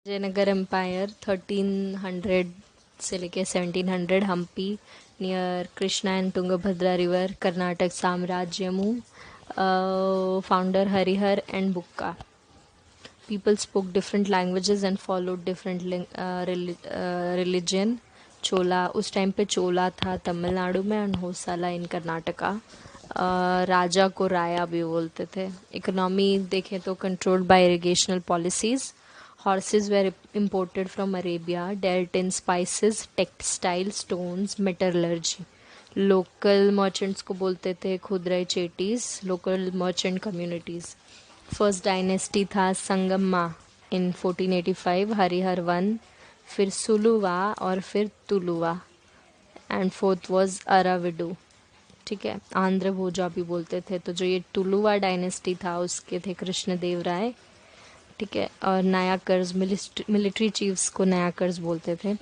Vijayanagar empire 1300 से लेके 1700, Hampi near Krishna and Tungabhadra river, Karnataka साम्राज्यमु, founder Harihara and Bukka. People spoke different languages and followed different religion. Chola, उस time पे चोला था तमिलनाडु में एंड होसाला इन कर्नाटका. राजा को राया भी बोलते थे. इकोनॉमी देखें तो controlled by irrigational policies. Horses were imported from Arabia, dealt in spices, textile, stones, metallurgy. Local merchants को बोलते थे खुदराई Chettis, local merchant communities. First dynasty था संगम्मा इन 1485, हरिहर वन, फिर सुलुवा और फिर Tuluva, and fourth was Aravidu. ठीक है, आंध्र भोजा भी बोलते थे. तो जो ये तुलुवा डायनेस्टी था उसके थे कृष्णदेव राय. ठीक है, और नायाकर्स, मिलिट्री चीफ्स को नायाकर्स बोलते थे.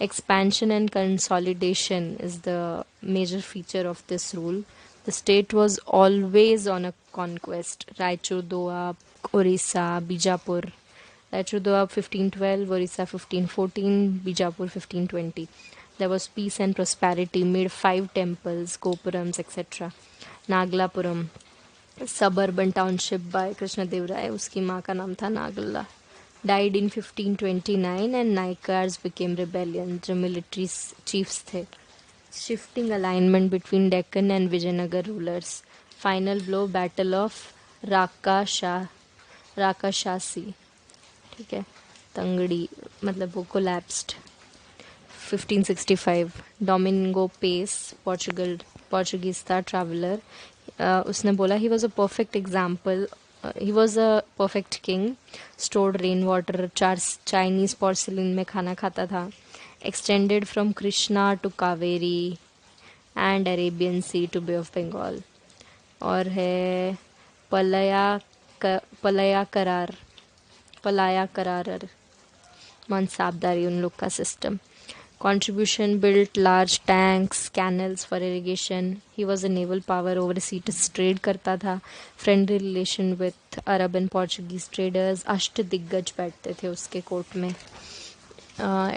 Expansion and consolidation is the major feature of this rule. The state was always on a conquest. Raichur Doab, Orissa, Bijapur. Raichur Doab 1512, Orissa 1514, Bijapur 1520. There was peace and prosperity, made 5 temples, Gopurams, etc. Naglapuram, suburban township by Krishnadev Rai, उसकी माँ का नाम था Nagalla. Died in 1529 and Naikars became rebellion, जो military chiefs थे. Shifting alignment between Deccan and Vijayanagar rulers. Final blow, Battle of राकाशासी. ठीक है, तंगड़ी, मतलब वो collapsed. 1565. डोमिंगो पेस, पोर्चुगीज था, ट्रैवलर. उसने बोला he was a perfect example, he was a perfect king. Stored rain water, Chinese porcelain में खाना खाता था. Extended from Krishna to Kaveri and Arabian sea to bay of Bengal. और है पलाया करार मनसाबदारी उन लोग का system. Contribution, built large tanks, canals for irrigation. He was a naval power, overseas trade करता था. Friendly relation with Arab and Portuguese traders. अष्टदिग्गज बैठते थे उसके कोर्ट में.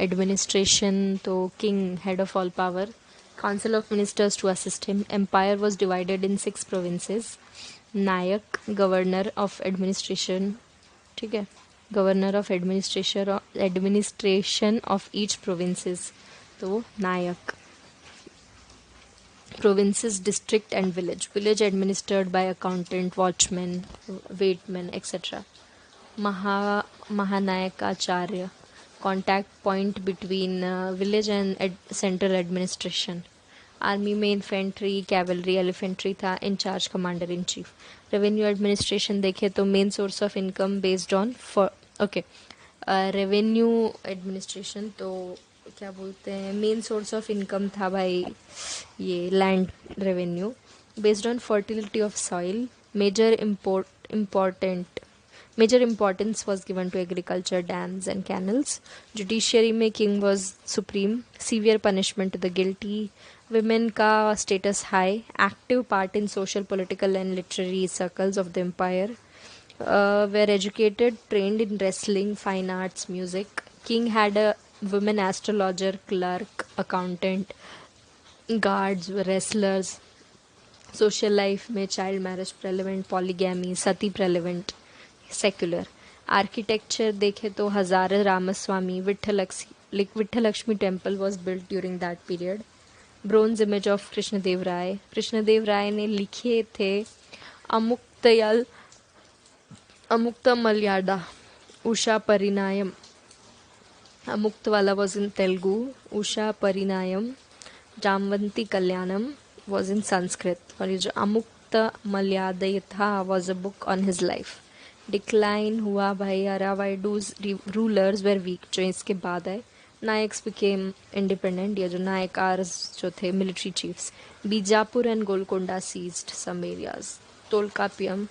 Administration तो king, head of all power. Council of ministers to assist him. Empire was divided in 6 provinces. Nayak, governor of administration. ठीक है, governor of administration of each provinces, तो Nayak. Provinces, district and village administered by accountant, watchman, weightman, etcetera. Mahanayakacharya, contact point between village and central administration. Army में infantry, cavalry, elephantry था. In charge, commander in chief. Revenue administration देखे तो main source of income based on revenue administration तो क्या बोलते हैं, main source of income था भाई ये land revenue. Based on fertility of soil. Major importance was given to agriculture, dams and canals. Judiciary में king was supreme. Severe punishment to the guilty. Women का status high. Active part in social, political and literary circles of the empire. Were educated, trained in wrestling, fine arts, music. King had a women astrologer, clerk, accountant, guards, wrestlers. Social life में child marriage prevalent, polygamy, sati prevalent. Secular architecture देखे तो Hazara Ramaswamy, Vitthalakshmi temple was built during that period. Bronze image of Krishnadeva Raya ने लिखे थे अमुक्त मलयादा, उषा परिणायम. अमुक्त वाला was in Telugu, Usha Parinayam, Jambavati Kalyanam was in Sanskrit. और ये जो अमुक्त मलयादा था was a book on his life. Decline हुआ भाई, अरावाइडूज रूलर्स वेर वीक, जो इसके बाद आए. नायक्स बिकेम इंडिपेंडेंट, या जो नायकार्स जो थे military chiefs. Bijapur and Golconda seized some areas. Tolkappiyam,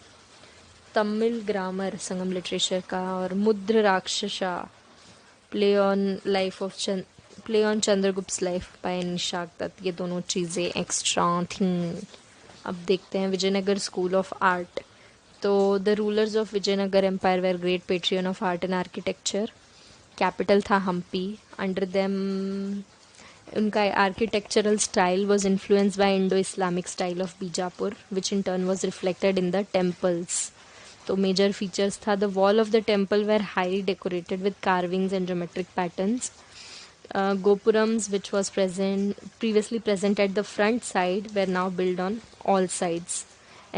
Tamil grammar, Sangam literature का. और Mudra Rakshasa, play on Chandragupta life by Vishakha Datta. ये दोनों चीज़ें एक्स्ट्रा थी. अब देखते हैं विजयनगर स्कूल ऑफ आर्ट. तो the rulers of Vijayanagar empire were great patron of art and architecture. Capital था हम्पी. अंडर देम उनका architectural style was influenced by Indo-Islamic style of Bijapur, which in turn was reflected in the temples. तो major features था, the wall of the temple were highly decorated with carvings and geometric patterns. Gopurams, which was previously present at the front side, were now built on all sides.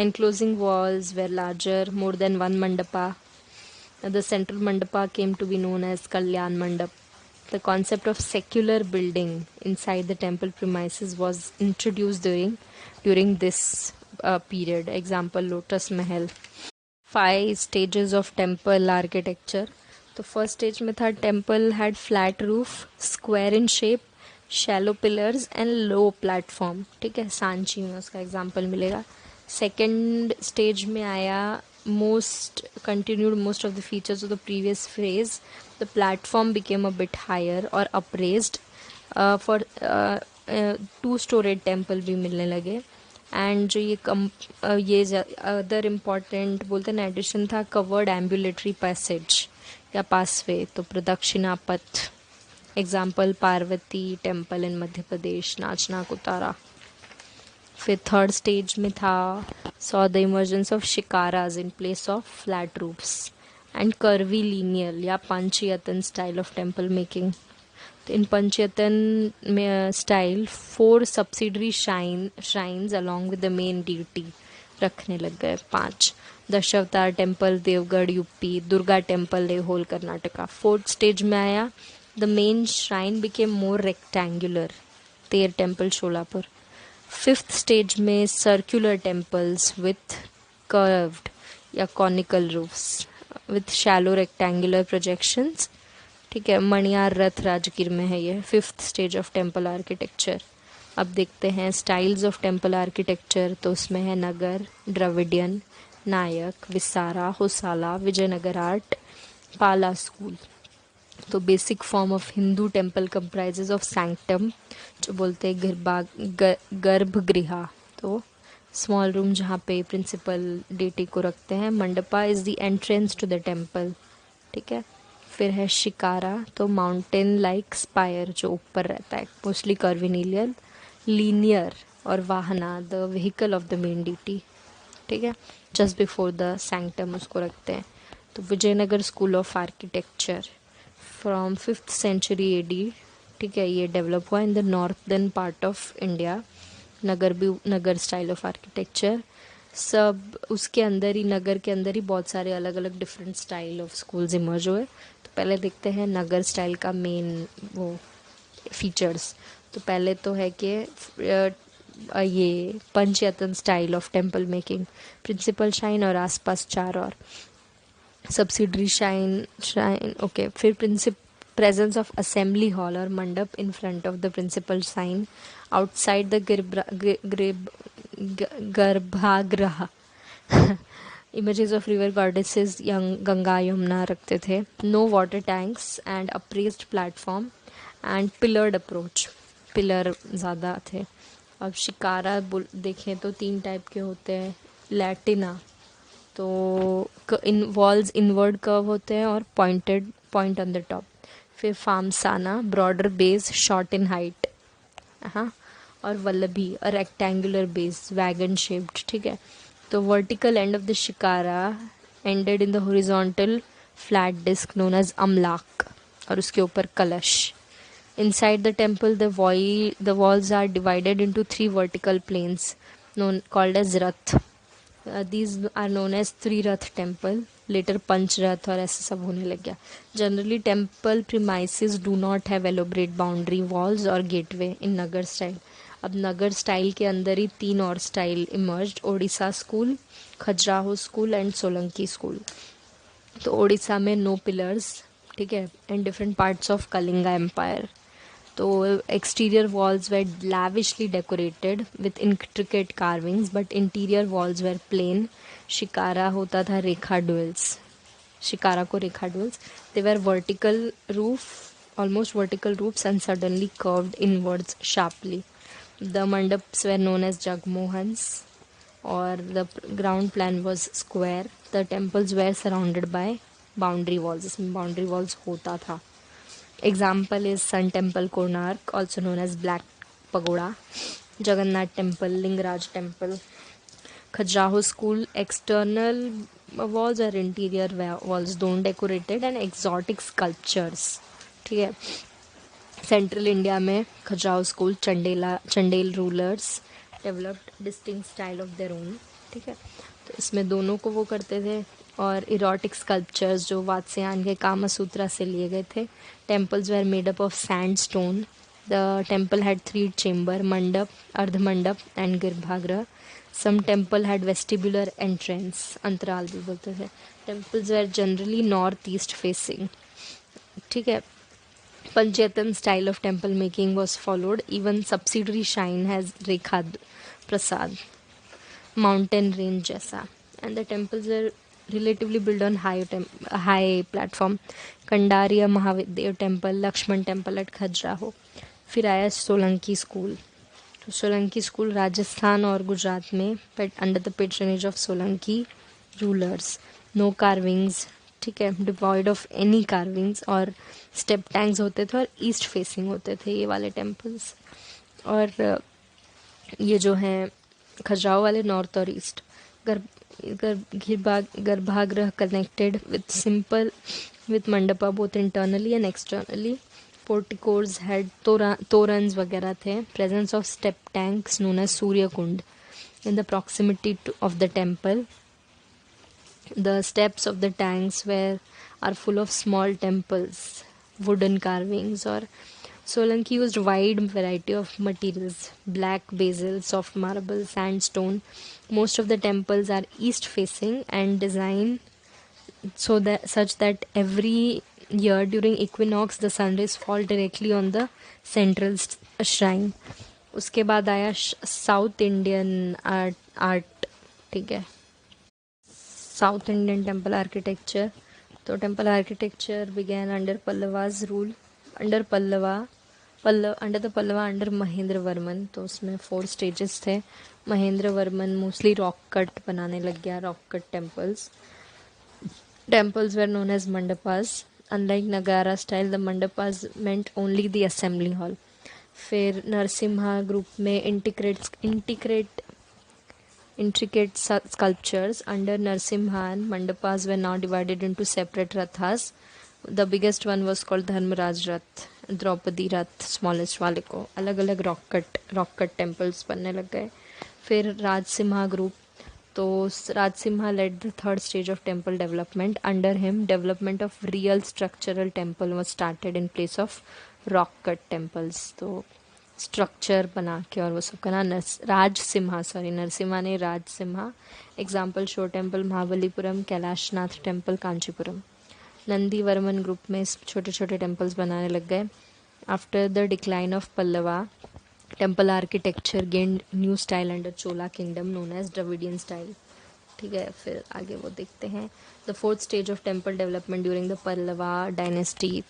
Enclosing walls were larger, more than one mandapa. The central mandapa came to be known as Kalyan Mandap. The concept of secular building inside the temple premises was introduced during this period. Example, Lotus Mahal. 5 stages of temple architecture. तो first stage में था temple had flat roof, square in shape, shallow pillars and low platform. ठीक है, सांची में उसका example मिलेगा. Second stage में आया most continued most of the features of the previous phase. The platform became a bit higher or upraised for two-storied temple भी मिलने लगे. एंड जो ये अदर इम्पॉर्टेंट बोलते हैं एडिशन था कवर्ड एम्बुलेटरी पैसेज या पासवे, तो pradakshina patha. Example Parvati temple in Madhya Pradesh, Nachna Kuthara. फिर थर्ड स्टेज में था saw the emergence of shikharas in place of flat roofs and curvilinear या Panchayatan style of temple making. In Panchayatan style, 4 subsidiary shrines along with the main deity रखने लग गए. 5 Dashavatara temple Deogarh UP, Durga temple Aihole Karnataka. Fourth stage में आया the main shrine became more rectangular, Ter temple Sholapur. Fifth stage में circular temples with curved या conical roofs with shallow rectangular projections. ठीक है, मणियार रथ राजगीर में है ये. Fifth stage of temple architecture. अब देखते हैं स्टाइल्स ऑफ टेम्पल आर्किटेक्चर. तो उसमें है नगर, द्रविडियन, नायक, विसारा, होसाला, विजयनगर आर्ट, पाला स्कूल. तो basic form of Hindu temple comprises of sanctum, जो बोलते हैं गर्भगृह, तो स्मॉल रूम जहाँ पे प्रिंसिपल डेटी को रखते हैं. Mandapa is the entrance to the temple. ठीक है, फिर है शिकारा, तो माउंटेन लाइक स्पायर जो ऊपर रहता है, मोस्टली कर्विनीलियर. लीनियर और vahana the vehicle of the main deity. ठीक है, जस्ट बिफोर द सैंक्टम उसको रखते हैं. तो Vijayanagara school of architecture from 5th century AD. ठीक है, ये डेवलप हुआ in the northern part of India. Nagara style of architecture. सब उसके अंदर ही, नगर के अंदर ही बहुत सारे अलग अलग different style of schools emerge हुए. तो पहले देखते हैं नगर स्टाइल का मेन वो फीचर्स. तो पहले तो है कि ये panchayatana style of temple making, principal shrine और आसपास 4 और सब्सिडरी शाइन. ओके, फिर presence of assembly hall or mandap in front of the principal sign outside the garbhagriha. Images of river goddesses Ganga Yamuna रखते थे. No water tanks and upraised platform and pillared approach. Pillar ज़्यादा थे. अब शिकारा देखें तो 3 type के होते हैं. लैटिना, तो वॉल्स इनवर्ड कर्व होते हैं और पॉइंट ऑन द टॉप. फिर Phamsana, broader base, short in height. हाँ, और Valabhi, rectangular base, wagon shaped. ठीक है, तो vertical end of the shikhara ended in the horizontal flat disc known as amalaka, और उसके ऊपर कलश. Inside the temple, the walls are divided into 3 vertical planes called as rath. These are known as Tri-Rath temple. Later Panch-Rath और ऐसा सब होने लग गया. Generally, temple premises do not have elaborate boundary walls or gateway in Nagar style. अब नगर style के अंदर ही 3 और style emerged. Odisha school, Khajuraho school and Solanki school. तो ओडिशा में नो पिलर्स. ठीक है, and different parts of Kalinga empire. तो exterior walls were lavishly decorated with intricate carvings, but interior walls were plain. Shikara होता था रेखा डुअल्स, शिकारा को रेखा duels. They were almost vertical roofs and suddenly curved inwards sharply. The mandaps were known as jagmohans, or the ground plan was square. The temples were surrounded by boundary walls. इसमें boundary walls होता था. Example is Sun Temple, Konark, also known as Black Pagoda, Jagannath Temple, Lingaraj Temple. Khajuraho School external walls or interior walls don't decorated and exotic sculptures. ठीक है. Central India में Khajuraho school Chandel rulers developed distinct style of their own. ठीक है. तो इसमें दोनों को वो करते थे. और इरोटिक स्कल्पचर्स जो वात्स्यायन के कामसूत्रा से लिए गए थे. Temples were made up of sandstone. The temple had 3 chamber, mandapa, ardhamandapa and garbhagriha. Some temple had vestibular entrance, antarala भी बोलते थे. Temples were generally north east facing. ठीक है. Panchayatan style of temple making was followed. Even subsidiary shrine has Rekha Prasad, mountain range जैसा. And the temples were relatively built on high platform. Kandaria Mahavidya temple, Lakshman temple at Khajuraho. फिर आया Solanki school. तो Solanki school Rajasthan और गुजरात में under the patronage of Solanki rulers. No carvings. ठीक है. Devoid of any carvings और step tanks होते थे और ईस्ट फेसिंग होते थे ये वाले टेम्पल्स. और ये जो हैं खजुराहो वाले नॉर्थ और east. Garbhagriha connected with mandapa both internally and externally. Porticos had toranas वगैरह थे. Presence of step tanks known as Surya Kund in the proximity of the temple. The steps of the tanks are full of small temples, wooden carvings, or Solanki used wide variety of materials: black basil, soft marble, sandstone. Most of the temples are east facing and designed such that every year during equinox the sun rays fall directly on the central shrine. उसके बाद आया south Indian art. ठीक है. South Indian temple architecture. तो temple architecture began under Pallava's rule. Under the Pallava under Mahendra Varman. तो उसमें 4 stages थे. Mahendra Varman mostly rock cut बनाने लग गया. Rock cut temples were known as mandapas. Unlike Nagara style, the mandapas meant only the assembly hall. फिर Narasimha group में intricate sculptures. Under Narsimhan, mandapas were now divided into separate rathas. The biggest one was called Dharmaraj Rath, Draupadi Rath, smallest वाले को. अलग अलग rock cut temples बनने लग गए. फिर राजसिम्हा group. तो Rajasimha led the 3rd stage of temple development. Under him, development of real structural temple was started in place of rock cut temples. तो स्ट्रक्चर बना के और वो सब करना. नरसिम्हा ने Rajasimha. Example show temple Mahabalipuram, Kailashnath temple Kanchipuram. Nandivarman group में छोटे छोटे टेम्पल्स बनाने लग गए. After the decline of Pallava, temple architecture gained new style under Chola kingdom known as Dravidian style. ठीक है. फिर आगे वो देखते हैं. The 4th stage of temple development during the Pallava dynasty.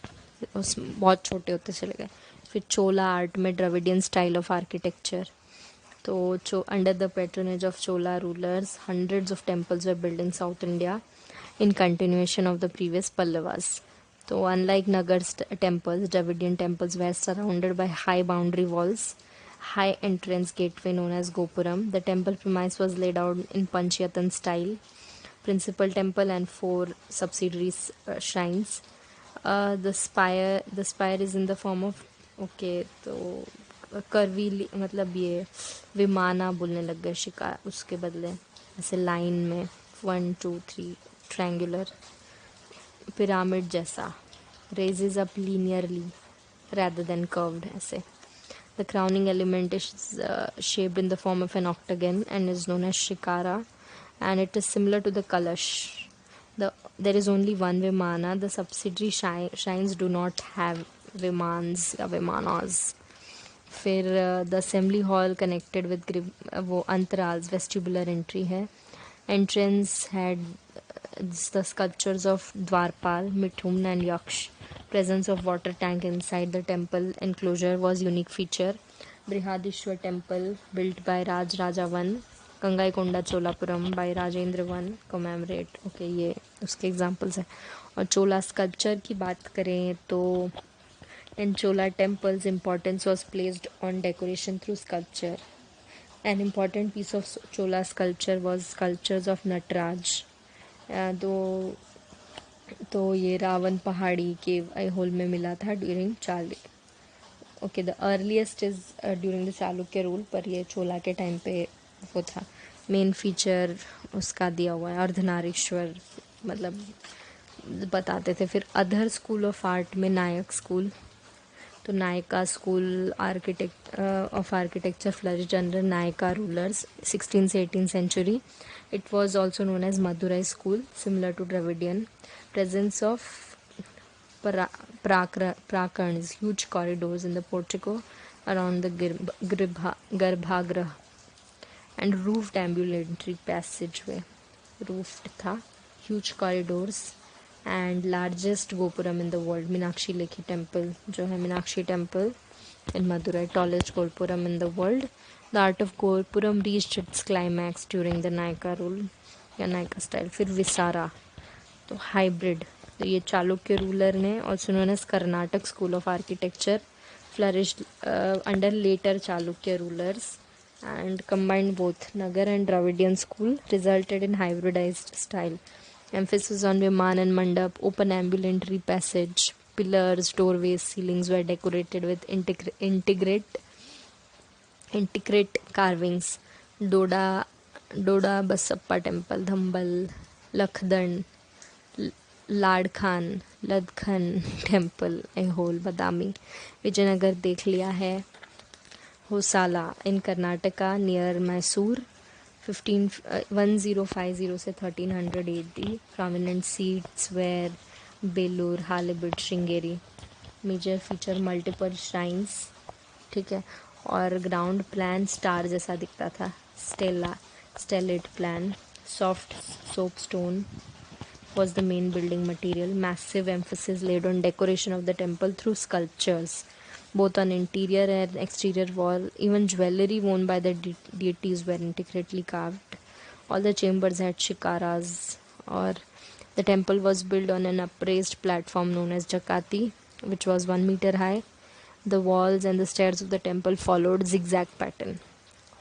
बहुत छोटे होते चले गए. फिर चोला आर्ट में द्रविडियन स्टाइल ऑफ आर्किटेक्चर. तो under the patronage of Chola rulers hundreds of temples were built in South India in continuation of the previous Pallavas. So unlike Nagar temples, Dravidian temples were surrounded by high boundary walls, high entrance gateway known as Gopuram. The temple premise was laid out in Panchayatan style. Principal temple and 4 subsidiary shrines. The spire is in the form of तो curvy मतलब ये विमाना बोलने लग गए शिकार. उसके बदले ऐसे लाइन में 1 2 3 ट्रायंगुलर पिरामिड जैसा. Raises up linearly rather than curved ऐसे. The crowning element is shaped in the form of an octagon and is known as shikara, and it is similar to the kalash. There is only one vimana. The subsidiary shrines do not have vimanas. फिर the assembly hall connected with वो antarals vestibular entry है. Entrance had the sculptures of dwarapala, mithuna and yaksha. Presence of water tank inside the temple enclosure was unique feature. Brihadeeswara temple built by Raja one. Gangaikonda Cholapuram by Rajendra one commemorate. Okay, ये उसके examples हैं. और चोला sculpture की बात करें तो In Chola temples, importance was placed on decoration through sculpture. An important piece of Chola sculpture was sculptures of Nataraj. तो ये रावण पहाड़ी केव ऐहोल में मिला था ड्यूरिंग चाली okay the earliest is during the Chalukya rule, पर ये चोला के टाइम पे वो था। मेन फीचर उसका दिया हुआ है अर्धनारीश्वर, मतलब बताते थे। फिर अदर स्कूल ऑफ आर्ट में नायक स्कूल, तो Nykaa school of architecture flourished under Nykaa rulers 16 से 18 century. It was also known as Madurai school, similar to Dravidian. Presence of prakarnas, huge corridors in the portico around the garbhagrah, and roofed ambulatory passageway. Roofed था, huge corridors and largest gopuram in the world, Meenakshi Lekhi temple, जो है Meenakshi temple in Madurai, tallest gopuram in the world. The art of gopuram reached its climax during the Nayaka rule या Nayaka style. फिर विसारा, तो hybrid, तो ये Chalukya ruler ने, also known as Karnataka school of architecture, flourished under later Chalukya rulers and combined both Nagar and Dravidian school, resulted in hybridized style. Emphasis on Viman and Mandap, open ambulatory passage, pillars, doorways, ceilings were decorated with intricate carvings. Doda Basappa temple, Dhambal, Lakhdan, Ladkhan Ladkhan temple Aihole Badami. Vijayanagar देख लिया है। Hoysala in Karnataka near Mysore 1050 से 1300 AD। Prominent seats were Belur, Halebid, Sringeri. Major feature multiple shrines, ठीक है। और ground plan star जैसा दिखता था, stellate plan. Soft soapstone was the main building material. Massive emphasis laid on decoration of the temple through sculptures, both on interior and exterior wall. Even jewelry worn by the deities were intricately carved. All the chambers had shikaras, or the temple was built on an upraised platform known as Jakati, which was 1 meter high. The walls and the stairs of the temple followed zigzag pattern.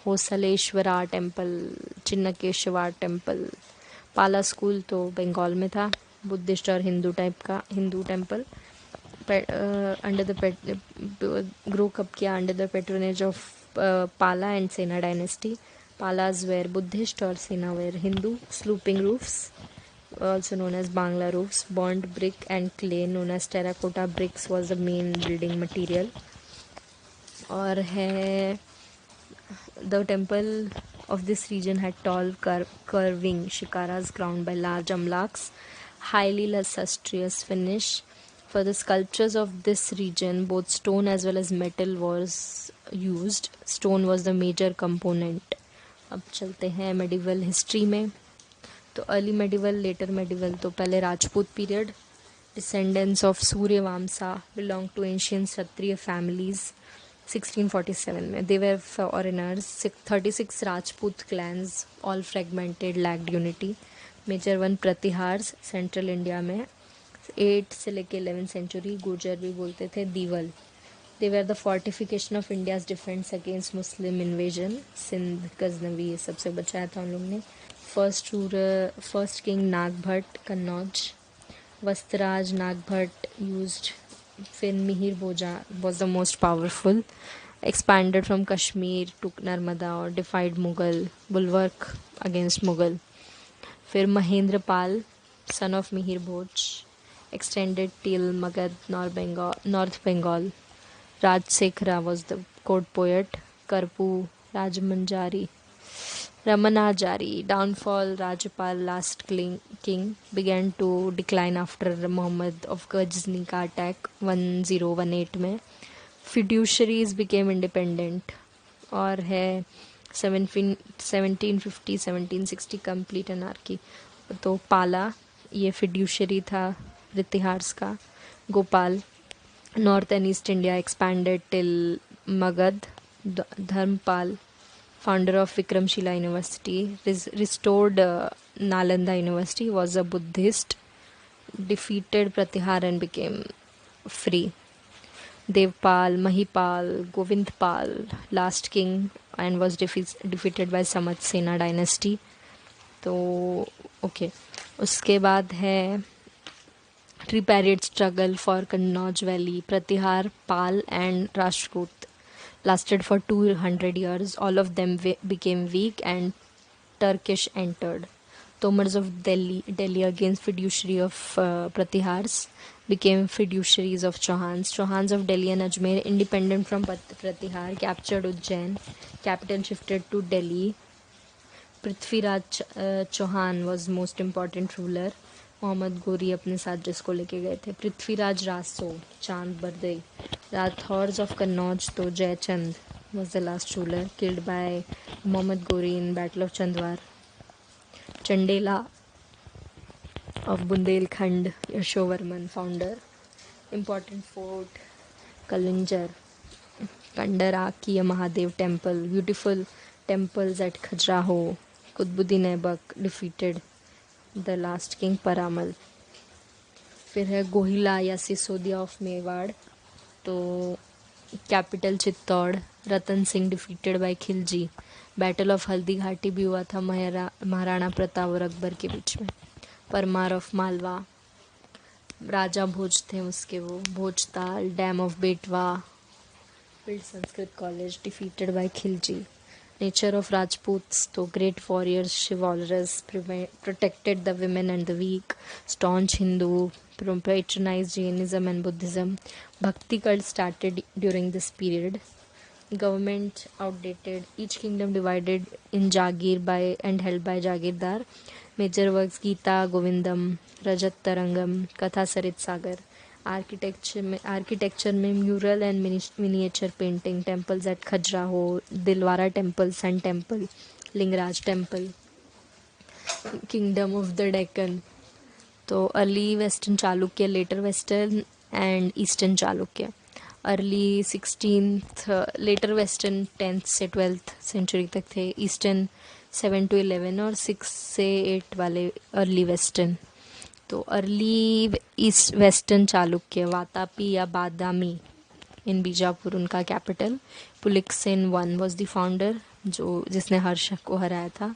Hosaleshwara temple, Chinnakeshwar temple, Pala school तो बंगाल में था, Buddhist और Hindu type का Hindu temple. Under the grow up किया under the patronage of Pala and Sena dynasty. Palas were Buddhist और Sena were Hindu. Sloping roofs, also known as Bangla roofs, burnt brick and clay known as terracotta bricks was the main building material. और है the temple of this region had tall curving shikaras crowned by large amlaks, highly lustrous finish. For the sculptures of this region, both stone as well as metal was used. Stone was the major component. अब चलते हैं medieval history में। तो early medieval, letter medieval, तो पहले Rajput period. Descendants of Suryavansha belong to ancient Kshatriya families 1647 में। They were foreigners. 36 Rajput clans, all fragmented, lacked unity. Major one Pratiharas central India में 8 से लेके 11 सेंचुरी। गुर्जर भी बोलते थे। दीवल, they were the fortification of India's defence against Muslim invasion. Sindh, Ghaznavi, ये सबसे बचाया था उन लोग ने। First king Nagabhata, Kannauj. Vatsaraja Nagabhata used. फिर मिहिर भोजा was the most powerful, expanded from Kashmir to Narmada और defied Mughal, bulwark against Mughal. फिर Mahendra Pal, son of Mihir Bhoj, extended till Magad, North Bengal. Rajsekhara was the court poet. Karpu, Rajamanjari, Ramanajari. Downfall, Rajapal, last king, began to decline after Muhammad of Ghazni का attack 1018 में. Fiduciaries became independent. और है 1750-1760 complete anarchy. तो पाला ये fiduciary था प्रतिहार्स का. Gopal, North and East India expanded till Magad. Dharmpal, founder of Vikramshila University, restored Nalanda University, was a Buddhist, defeated Pratihar and became free. Devpal, Mahipal, Govindpal, last king, and was defeated by Samatsena dynasty. तो okay, उसके बाद है Three-period struggle for Kannauj Valley, Pratihar, Pal and Rashtrakoot lasted for 200 years. All of them became weak and Turkish entered. Tomars of Delhi against fiduciary of Pratihars became fiduciaries of Chauhans. Chauhans of Delhi and Ajmer, independent from Pratihar, captured Ujjain. Capital shifted to Delhi. Prithviraj Chauhan was most important ruler. Muhammad Ghori अपने साथ जिसको लेके गए थे. पृथ्वीराज रासो, चांद बरदई. Rathores of Kannauj तो Jaichand was the last ruler, killed by Mohammad Ghori in battle of Chandawar. Chandela of Bundelkhand, Yashovarman founder. Important fort Kalinjar, Kandariya की Mahadeva temple. Beautiful temples at Khajuraho. Qutbuddin Aibak defeated the last king Paramal. फिर है गोहिला या सिसोदिया ऑफ मेवाड़. तो capital Chittor. Ratan Singh defeated by Khilji. Battle of Haldi घाटी भी हुआ था महाराणा प्रताप और अकबर के बीच में. परमार ऑफ मालवा, राजा भोज थे उसके वो. भोजताल, डैम ऑफ बेटवा. Build Sanskrit college defeated by Khilji. Nature of Rajputs, तो great warriors, chivalrous, protected the women and the weak, staunch Hindu, patronized Jainism and Buddhism. Bhakti cult started during this period. Government outdated, each kingdom divided in Jagir by and held by Jagirdar. Major works Gita, Govindam, Rajat Tarangam, Katha Sarit Sagar. Architecture में mural and miniature painting. Temples at Khajuraho, Dilwara temple, sun temple, Lingaraj temple. Kingdom of the Deccan, तो early western Chalukya, later western and eastern Chalukya. Early 16th, later western 10th से 12th century तक थे. Eastern 7 to 11 और 6 से 8 वाले early western. तो early east western Chalukya, Vatapi या Badami in Bijapur उनका capital. Pulakeshin one was the founder, जिसने हर्ष को हराया था.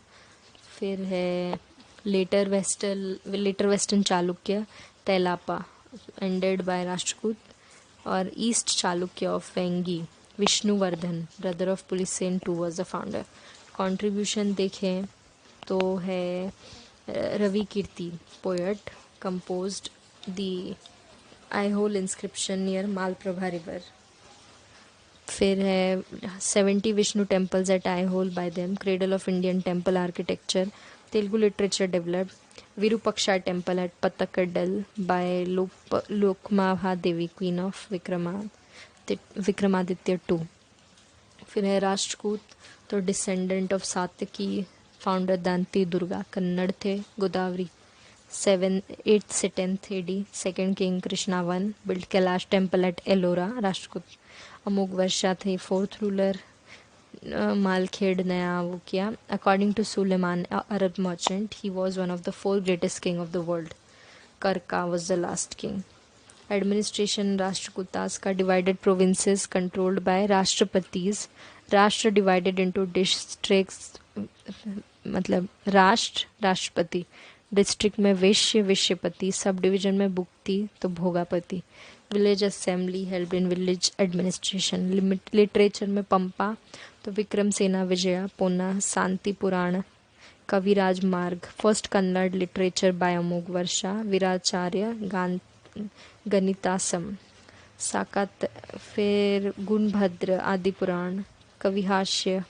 फिर है later western Chalukya, Tailapa, ended by Rashtrakuta. और east Chalukya of Vengi, Vishnuvardhana, brother of Pulakeshin two was the founder. Contribution देखें तो है Ravi Kirti, poet, composed the Aihole inscription near Malprabha river. फिर है 70 Vishnu temples at Aihole by them, cradle of Indian temple architecture. Telugu literature developed. Virupaksha temple at Patakadal by Lokmabha Devi, queen of Vikramaditya II. फिर है राष्ट्रकूट, तो descendant of Satyaki, founder Danti Durga, Kannada थे. Godavari 8th से 10th AD. Second king Krishna one, build Kailash temple at Ellora, Rashtrakuta. Amogha Varsha थे, fourth ruler. Malkhed नया वो किया. According to Suleman, Arab merchant, he was one of the 4 greatest king of the world. Karka was the last king. Administration Rashtrakutas का, divided provinces controlled by Rashtrapatis. Rashtra divided into districts, मतलब राष्ट्रपति. District में वैश्य, विश्यपति. Sub division में भुक्ति, तो bhogapati. Village assembly help in village administration. Literature में पंपा, तो विक्रम सेना विजया, पोना, शांति Purana, Kavirajamarga. First Kannada literature by Amoghavarsha, Viracharya, गणितासम, साकात. फिर गुणभद्र, आदि पुराण, कविहास्य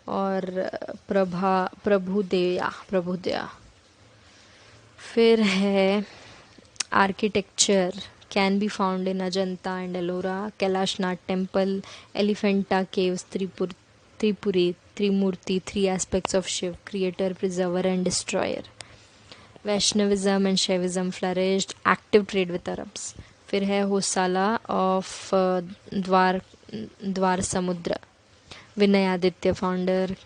और प्रभुदया. फिर है architecture, can be found in Ajanta and Ellora, Kailashnath temple, Elephanta caves, Tripuri, Trimurti, 3 aspects of Shiva, creator, preserver and destroyer. Vaishnavism and Shaivism flourished. Active trade with Arabs. फिर है Hoysala of Dwarasamudra, Vinayaditya founder,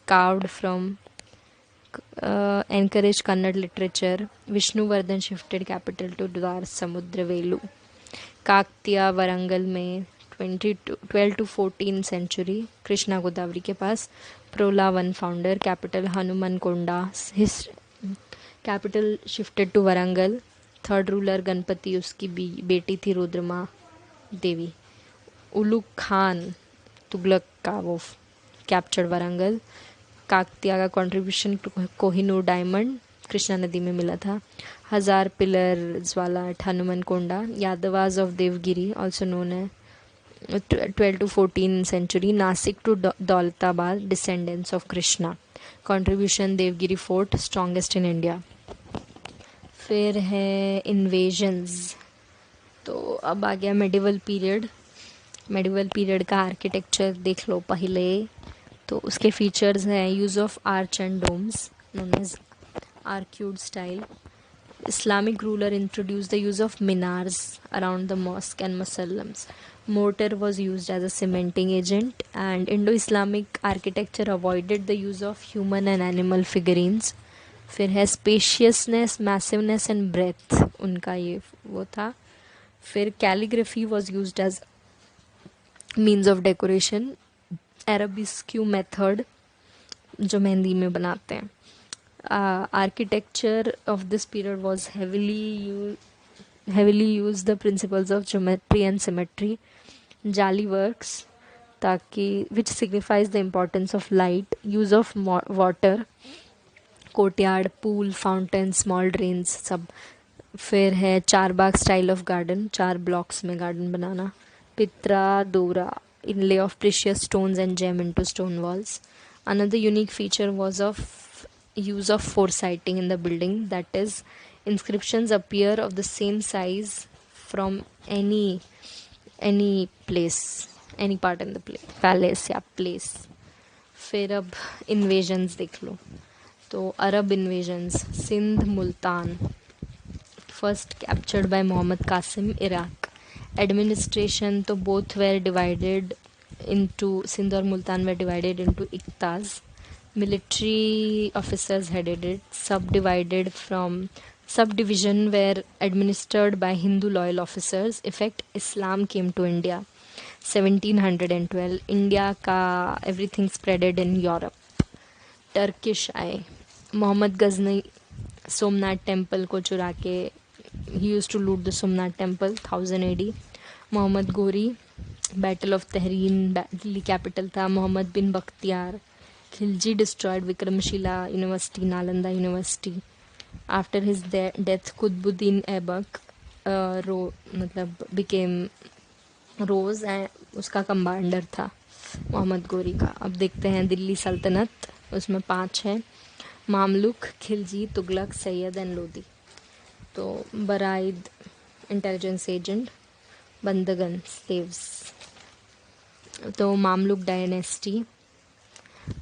carved from encouraged Kannada literature. Vishnuvardhan shifted capital to Dwar Samudra Velu. Kakatiya Warangal में 12 to 14 century Krishna Godavari के पास. Prola one founder. Capital Hanuman Konda. His capital shifted to Warangal. Third ruler Ganapati, उसकी बेटी थी रुद्रमा देवी. उलुग खान तुगलक का वो कैप्चर्ड वरंगल. काकतिया का कंट्रीब्यूशन कोहिनूर डायमंड कृष्णा नदी में मिला था. 1000 पिलर्स वाला Hanuman Konda. Yadavas of Devagiri also known है 12 to 14 century. Nashik to Daulatabad descendants of Krishna. Contribution Devagiri fort strongest in India. फिर है इन्वेजन्स. तो अब आ गया मेडिवल पीरियड. मेडिवल पीरियड का आर्किटेक्चर देख लो पहले. तो उसके फीचर्स हैं use of arch and domes known as arcuate style. Islamic ruler introduced the use of minars around the mosque and musallams. Mortar was used as a cementing agent, and Indo-Islamic architecture avoided the use of human and animal figurines. फिर है spaciousness, massiveness and breadth, उनका ये वो था. फिर calligraphy was used as means of decoration. Arabesque method जो मेहंदी में बनाते हैं. Architecture of this period was heavily used the principles of geometry and symmetry. Jali works ताकि which signifies the importance of light. Use of water, courtyard, pool, fountain, small drains सब. फिर है चार बाग style of garden, 4 blocks में garden बनाना. पित्रा दोरा inlay of precious stones and gem into stone walls. Another unique feature was of use of foresighting in the building, that is inscriptions appear of the same size from any place, any part in the palace या place. फिर अब invasions देख लो. तो अरब invasions. Sindh Multan first captured by Muhammad Qasim, Iraq. Administration तो both were divided into Sindh और Multan were divided into इक्ताज. Military officers headed it. Subdivision were administered by Hindu loyal officers. Effect Islam came to India 1712. India का everything spreaded in Europe. Turkish आए. Mohammad Ghazni Somnath temple को चुरा के he used to loot the Somnath temple 1000 AD. Mohammad Ghori battle of Tarain Delhi capital था. Mohammad bin Bakhtiyar Khilji destroyed Vikramshila University, Nalanda University. After his death, Qutbuddin Aibak became रोज and उसका commander था मोहम्मद गोरी का. अब देखते हैं दिल्ली सल्तनत. उसमें 5 हैं. मामलुक, खिलजी, तुगलक, सैयद एंड लोदी. तो barid intelligence agent, bandagan slaves. तो Mamluk dynasty.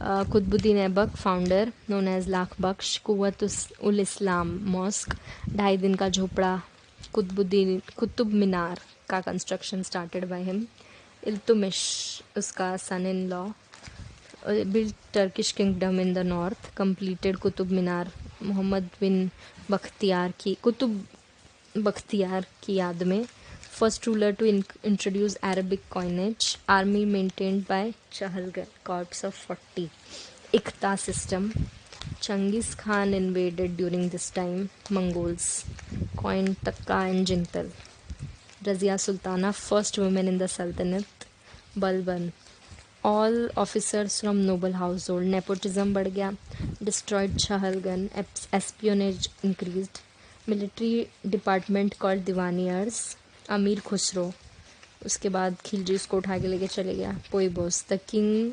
Qutbuddin Aibak founder known as lakh Bakhsh. Quwwat ul Islam mosque 2.5 दिन का झोपड़ा. कुतुब मीनार का construction started by him. Iltutmish उसका son in law built Turkish kingdom in the north. Completed Qutub Minar Mohammad bin Qutub Bakhtiyar की याद में. First ruler to introduce Arabic coinage. Army maintained by Chahalgarh, corps of 40. Iqta system. Genghis Khan invaded during this time. Mongols coined Takka and Jintal. Razia Sultana, first woman in the Sultanate. Balban, all officers from noble household. Nepotism बढ़ गया. Destroyed Chahalgarh. Espionage increased. Military department called Diwaniyars. अमीर खुसरो. उसके बाद खिलजी उसको उठा के लेके चले गया. Paibos the king.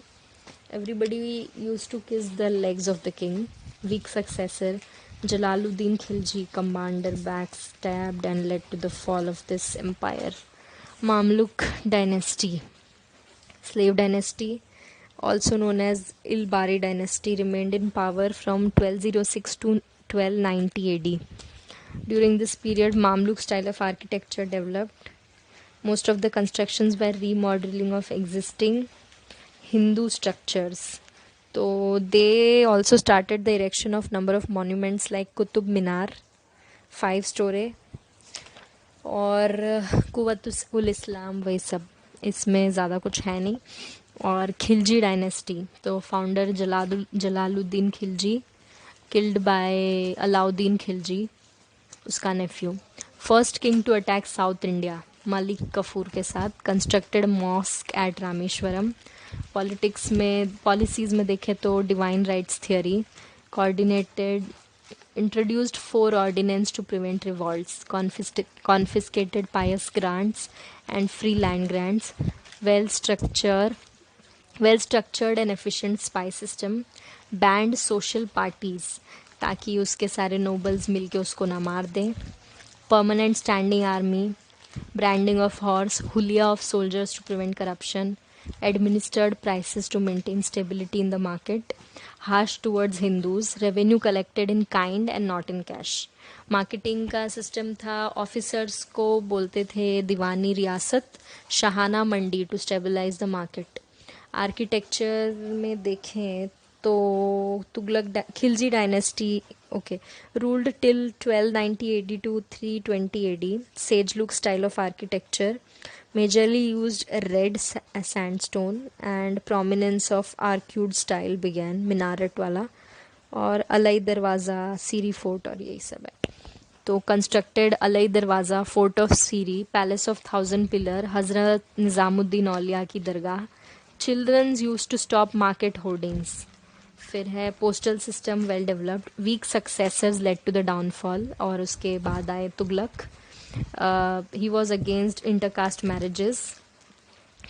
Everybody use to kiss the legs of the king. Weak successor Jalaluddin Khilji commander back stabbed and led to the fall of this empire. Mamluk dynasty. Slave dynasty also known as Ilbari dynasty remained in power from 1206 to 1290 AD. During this period, Mamluk style of architecture developed. Most of the constructions were remodeling of existing Hindu structures. तो they also started the erection of number of monuments like Qutub Minar 5 story और कुव्वतुल इस्लाम, वही सब। इसमें ज़्यादा कुछ है नहीं। और खिलजी डायनेस्टी, तो founder Jalaluddin Khilji, killed by Alauddin Khilji, उसका nephew. First king to attack south India, Malik Kafur के साथ। Constructed mosque at Rameswaram. Politics में, पॉलिसीज़ में देखें तो divine rights theory, coordinated, introduced 4 ordinance to prevent revolts, confiscated pious grants and free land grants, well structured well structured and efficient spy system, banned social parties ताकि उसके सारे nobles मिलके उसको ना मार दें, permanent standing army, branding of horse, hulia of soldiers to prevent corruption, administered prices to maintain stability in the market, harsh towards Hindus, revenue collected in kind and not in cash. Marketing का system था, officers को बोलते थे दीवानी रियासत, शाहाना मंडी to stabilize the market. Architecture में देखें तो Tughlaq Khilji dynasty okay ruled till 1290 AD to 320 AD, sage look style of architecture, majorly used red sandstone and prominence of arcued style began, minaret वाला, और अलई दरवाज़ा, सीरी फोर्ट और यही सब है। तो constructed Alai Darwaza, fort of Siri, palace of 1000 pillar, Hazrat Nizamuddin Auliya की दरगाह, children's use to stop market hoardings. फिर है postal system well developed, weak successors led to the downfall, और उसके बाद आए Tughlaq. He was against intercaste marriages,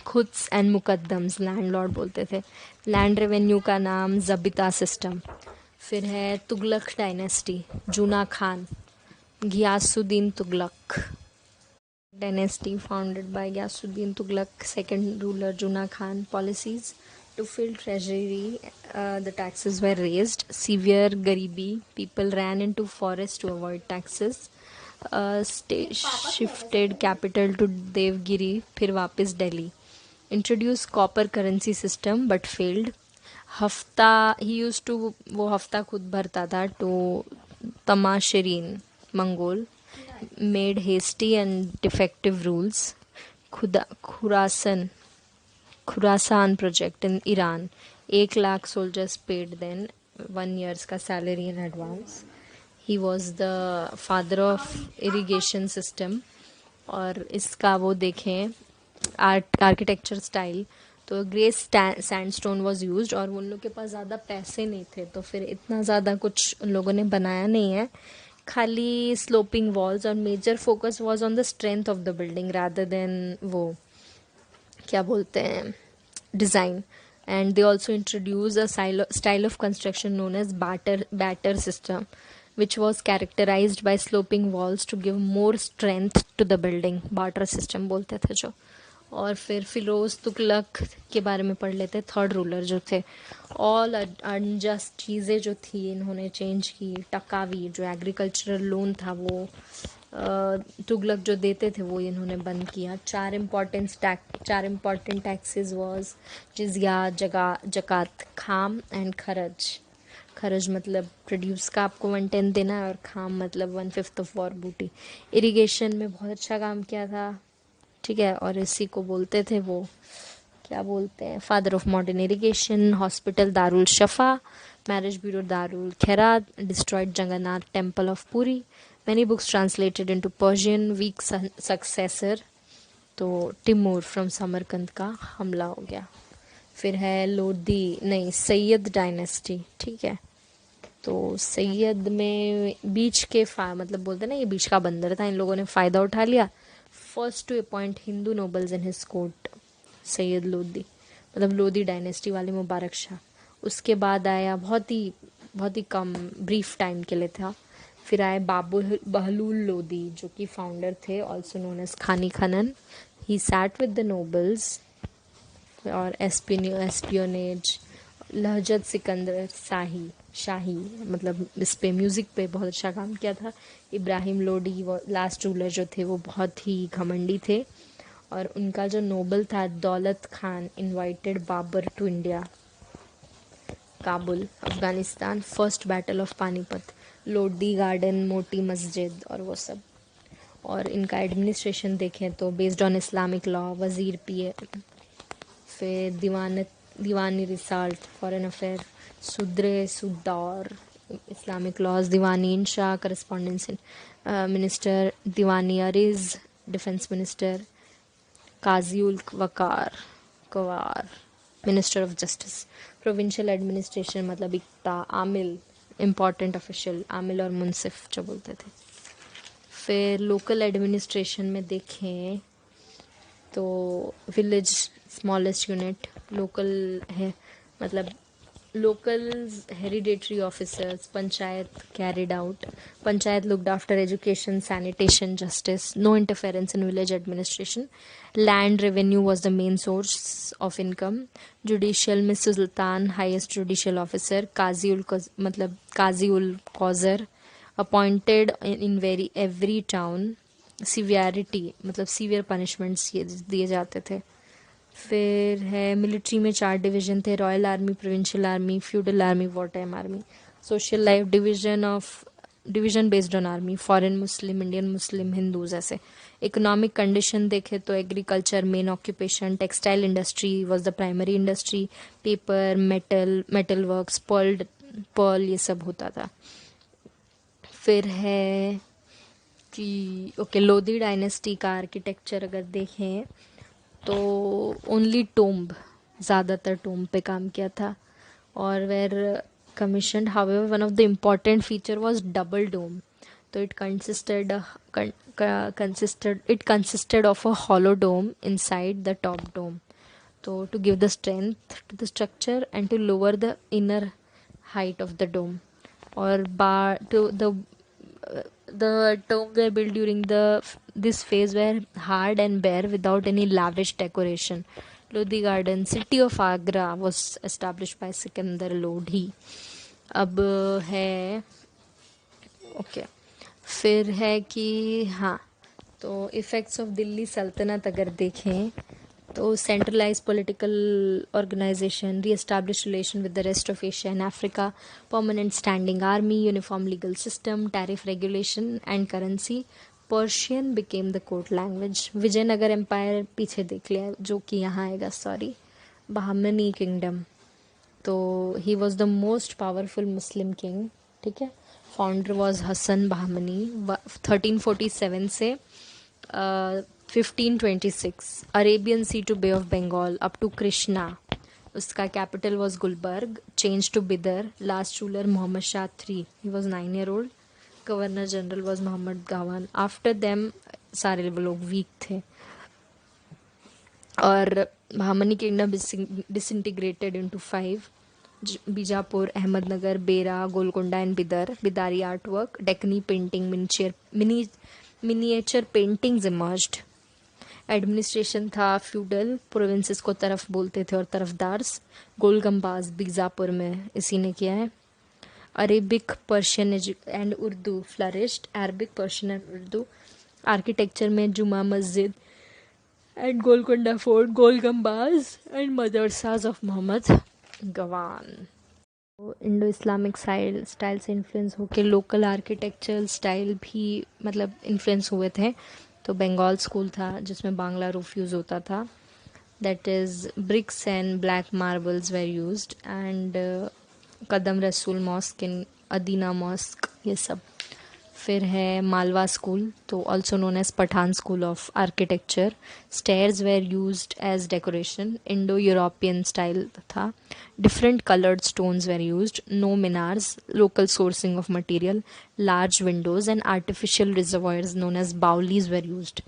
खुद्स एंड मुकद्दम्स, लैंडलॉर्ड बोलते थे। लैंड रेवेन्यू का नाम जबिता सिस्टम। फिर है Tughlaq dynasty, Juna Khan, Ghiyasuddin Tughlaq dynasty founded by Ghiyasuddin Tughlaq, second ruler Juna Khan. Policies to fill treasury, the taxes were raised. Severe garibi, people ran into forests to avoid taxes. Shifted capital to Devgiri, फिर वापस Delhi. Introduced copper currency system but failed. हफ्ता, he used to, वो हफ्ता खुद भरता था, तो तमाशरीन Mongol, made hasty and defective rules. Khurasan project in Iran, 1 lakh soldiers paid then 1 years का salary in advance. He was the father of irrigation system. और इसका वो देखें आर्किटेक्चर स्टाइल, तो ग्रे सैंडस्टोन वाज यूज्ड, और उन लोग के पास ज़्यादा पैसे नहीं थे तो फिर इतना ज़्यादा कुछ उन लोगों ने बनाया नहीं है, खाली स्लोपिंग वॉल्स, और major focus was on the strength of the building rather than वो क्या बोलते हैं design. And they also introduce a style of construction known as batter system, which was characterized by sloping walls to give more strength to the building, barter system बोलते थे जो। और फिर फिरोज तुगलक के बारे में पढ़ लेते, थर्ड रूलर जो थे। ऑल अनजस्ट चीज़ें जो थी इन्होंने चेंज की। टकावी जो एग्रीकल्चरल लोन था वो तुगलक जो देते थे वो इन्होंने बंद किया। 4 इम्पॉर्टेंट टैक्सेस वाज जिज़िया, जकात, खाम एंड खरज। खरज मतलब प्रोड्यूस का आपको 1/10 देना है, और खाम मतलब 1/5 ऑफ वॉर बूटी। इरिगेशन में बहुत अच्छा काम किया था, ठीक है, और इसी को बोलते थे वो क्या बोलते हैं father of modern irrigation. Hospital Darul Shifa, marriage bureau Darul Khairat, destroyed Jagannath temple of Puri, many books translated into Persian. Weak successor तो टिमूर फ्रॉम समरकंद का हमला हो गया। फिर है लोधी नहीं सैयद डायनेस्टी, ठीक है, तो सैयद में बीच के मतलब बोलते ना ये बीच का बंदर था, इन लोगों ने फ़ायदा उठा लिया। First to appoint Hindu nobles in his court, Sayyid Lodhi, मतलब लोधी डायनेस्टी वाले मुबारक शाह। उसके बाद आया बहुत ही कम ब्रीफ टाइम के लिए था, फिर आए बहलूल लोधी जो कि फाउंडर थे, ऑल्सो नोन एज खानी खनन। He sat with the nobles और एस्पियोनेज। लहजत सिकंदर शाही मतलब इस पे म्यूज़िक पे बहुत अच्छा काम किया था। इब्राहिम लोडी वो लास्ट रूलर जो थे वो बहुत ही घमंडी थे, और उनका जो नोबल था Daulat Khan invited Babur to India. Kabul Afghanistan, first battle of Panipat, Lodhi garden, Moti Masjid और वो सब। और इनका एडमिनिस्ट्रेशन देखें तो बेस्ड ऑन इस्लामिक लॉ, वज़ीर पी, फिर दीवानी रिसाल्ट फॉरेन अफेयर, सुद्रे सुद्दौर इस्लामिक लॉज, दीवानी इंशा करस्पॉन्डेंस मिनिस्टर, दीवानी अरीज डिफेंस मिनिस्टर, काजी उल वकार कवार minister of justice, provincial administration मतलब इक्ता, आमिल इम्पॉर्टेंट ऑफिशियल, आमिल और मुंसिफ जो बोलते थे। फिर लोकल एडमिनिस्ट्रेशन में देखें तो विलेज स्मॉलेस्ट यूनिट, लोकल है मतलब local hereditary officers, panchayat carried out, panchayat looked after education, sanitation, justice, no interference in village administration, land revenue was the main source of income, judicial में सुल्तान हाईएस्ट जुडिशियल ऑफिसर, मतलब काजी उल कौजर appointed in every town, severity मतलब severe punishments दिए जाते थे। फिर है मिलिट्री में 4 डिवीज़न थे, royal army, provincial army, feudal army, war time army. Social life division based on army, foreign Muslim, Indian Muslim, Hindus ऐसे। इकोनॉमिक कंडीशन देखे तो agriculture main occupation, textile industry was the primary industry, paper, metal works, pearl ये सब होता था। फिर है कि लोधी डायनेस्टी का आर्किटेक्चर अगर देखें तो ओनली टोम्ब, ज़्यादातर टोम्ब पे काम किया था। और were commissioned, however one of the important feature was double dome, तो it consisted of a hollow dome inside the top dome, तो to give the strength to the structure and to lower the inner height of the dome. Or the tomb were built during this phase were hard and bare without any lavish decoration. Lodhi Garden, city of Agra was established by Sikandar Lodhi. अब है फिर है कि हाँ, तो effects of Delhi सल्तनत अगर देखें तो centralize political organization, re-establish relation with the rest of Asia and Africa, permanent standing army, uniform legal system, tariff regulation and currency, Persian became the court language. Vijayanagar empire पीछे देख लिया जो कि यहाँ आएगा, सॉरी, बहामनी किंगडम, तो he was the most powerful Muslim king, ठीक है। फाउंडर वॉज हसन बहामनी, 1347 से 1526, Arabian sea to bay of Bengal up to Krishna. उसका capital was Gulbarga, change to Bidar, last ruler Mohammad Shah III, he was 9 year old, governor general was Mohammad Gawan. After them सारे लोग weak थे और Bahmani kingdom disintegrated into 5, Bijapur, Ahmednagar, Berar, Golconda and Bidar. बिदारी art work, Deccani painting, miniature paintings emerged. Administration था feudal, provinces को तरफ बोलते थे और तरफदार्स। गोलगंबाज बीजापुर में इसी ने किया है। Arabic, Persian and Urdu flourished, Arabic, Persian and Urdu. Architecture में जुमा मस्जिद and Golconda fort, गोलगंबाज and मदरसाज of Mohammad Gawan. Indo Islamic style से इन्फ्लुएंस होकर लोकल आर्किटेक्चरल स्टाइल भी मतलब इन्फ्लुएंस हुए थे। तो बंगाल स्कूल था जिसमें बांग्ला रूफ यूज़ होता था, that is bricks and black marbles were used, and Qadam Rasul mosque in Adina mosque, ये सब। फिर है मालवा स्कूल, तो also known as Pathan school of architecture. Stairs were used as decoration, Indo European style था। Different coloured stones were used, no मीनार्स, local sourcing of material, large windows and artificial reservoirs known as बाउलीज were used.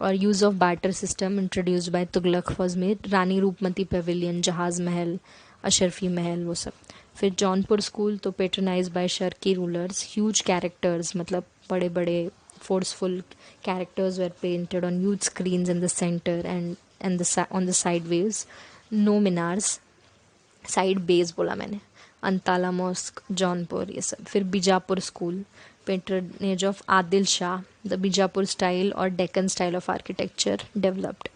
और use of batter system introduced bye Tughlaq was made. Rani Roopmati pavilion, Jahaz Mahal, Ashrafi Mahal, वो सब। फिर Jaunpur school, तो patronize by Sharqi rulers. Huge characters मतलब बड़े बड़े forceful characters were painted on huge screens in the centre and on the side waves. No मीनार्स, side base बोला मैंने। अंताला मॉस्क, जौनपुर, ये सब। फिर Bijapur school, patronage of Adil Shah, the Bijapur style और Deccan style of architecture developed.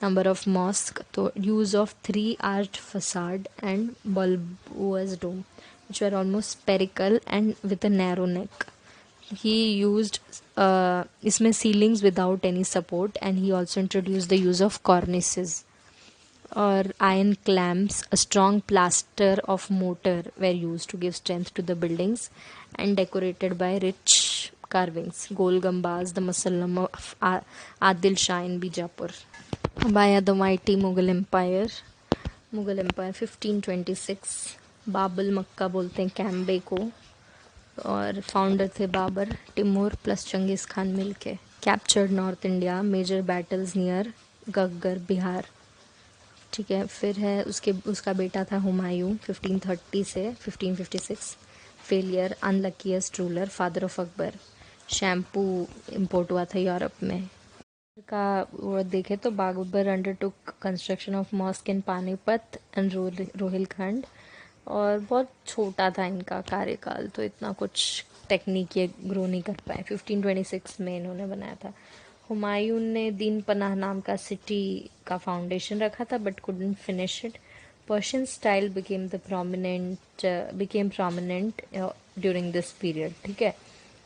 Number of mosque, तो use of 3 arched facade and bulbous dome, which were almost spherical and with a narrow neck. He used इसमें ceilings without any support, and he also introduced the use of cornices or iron clamps. A strong plaster of mortar were used to give strength to the buildings, and decorated by rich carvings. Gol Gambaz, the Musallam of Adil Shah in Bijapur. By the mighty Mughal Empire 1526. बाबल मक्का बोलते हैं Cambay को, और founder थे Babur, Timur plus Genghis Khan मिलके. Captured north India, major battles near Ghaggar Bihar. ठीक है. फिर है उसका बेटा था हुमायूं 1530 से 1556. Failure, unluckiest ruler, father of Akbar. Shampoo import हुआ था यूरोप में. का वो देखे तो Babar undertook construction of mosque in Panipat and Rohilkhand, और बहुत छोटा था इनका कार्यकाल, तो इतना कुछ टेक्निक ये ग्रो नहीं कर पाए. 1526 में इन्होंने बनाया था. हुमायूं ने दीन पनाह नाम का सिटी का फाउंडेशन रखा था but couldn't finish it. Persian style became prominent during this period. ठीक है.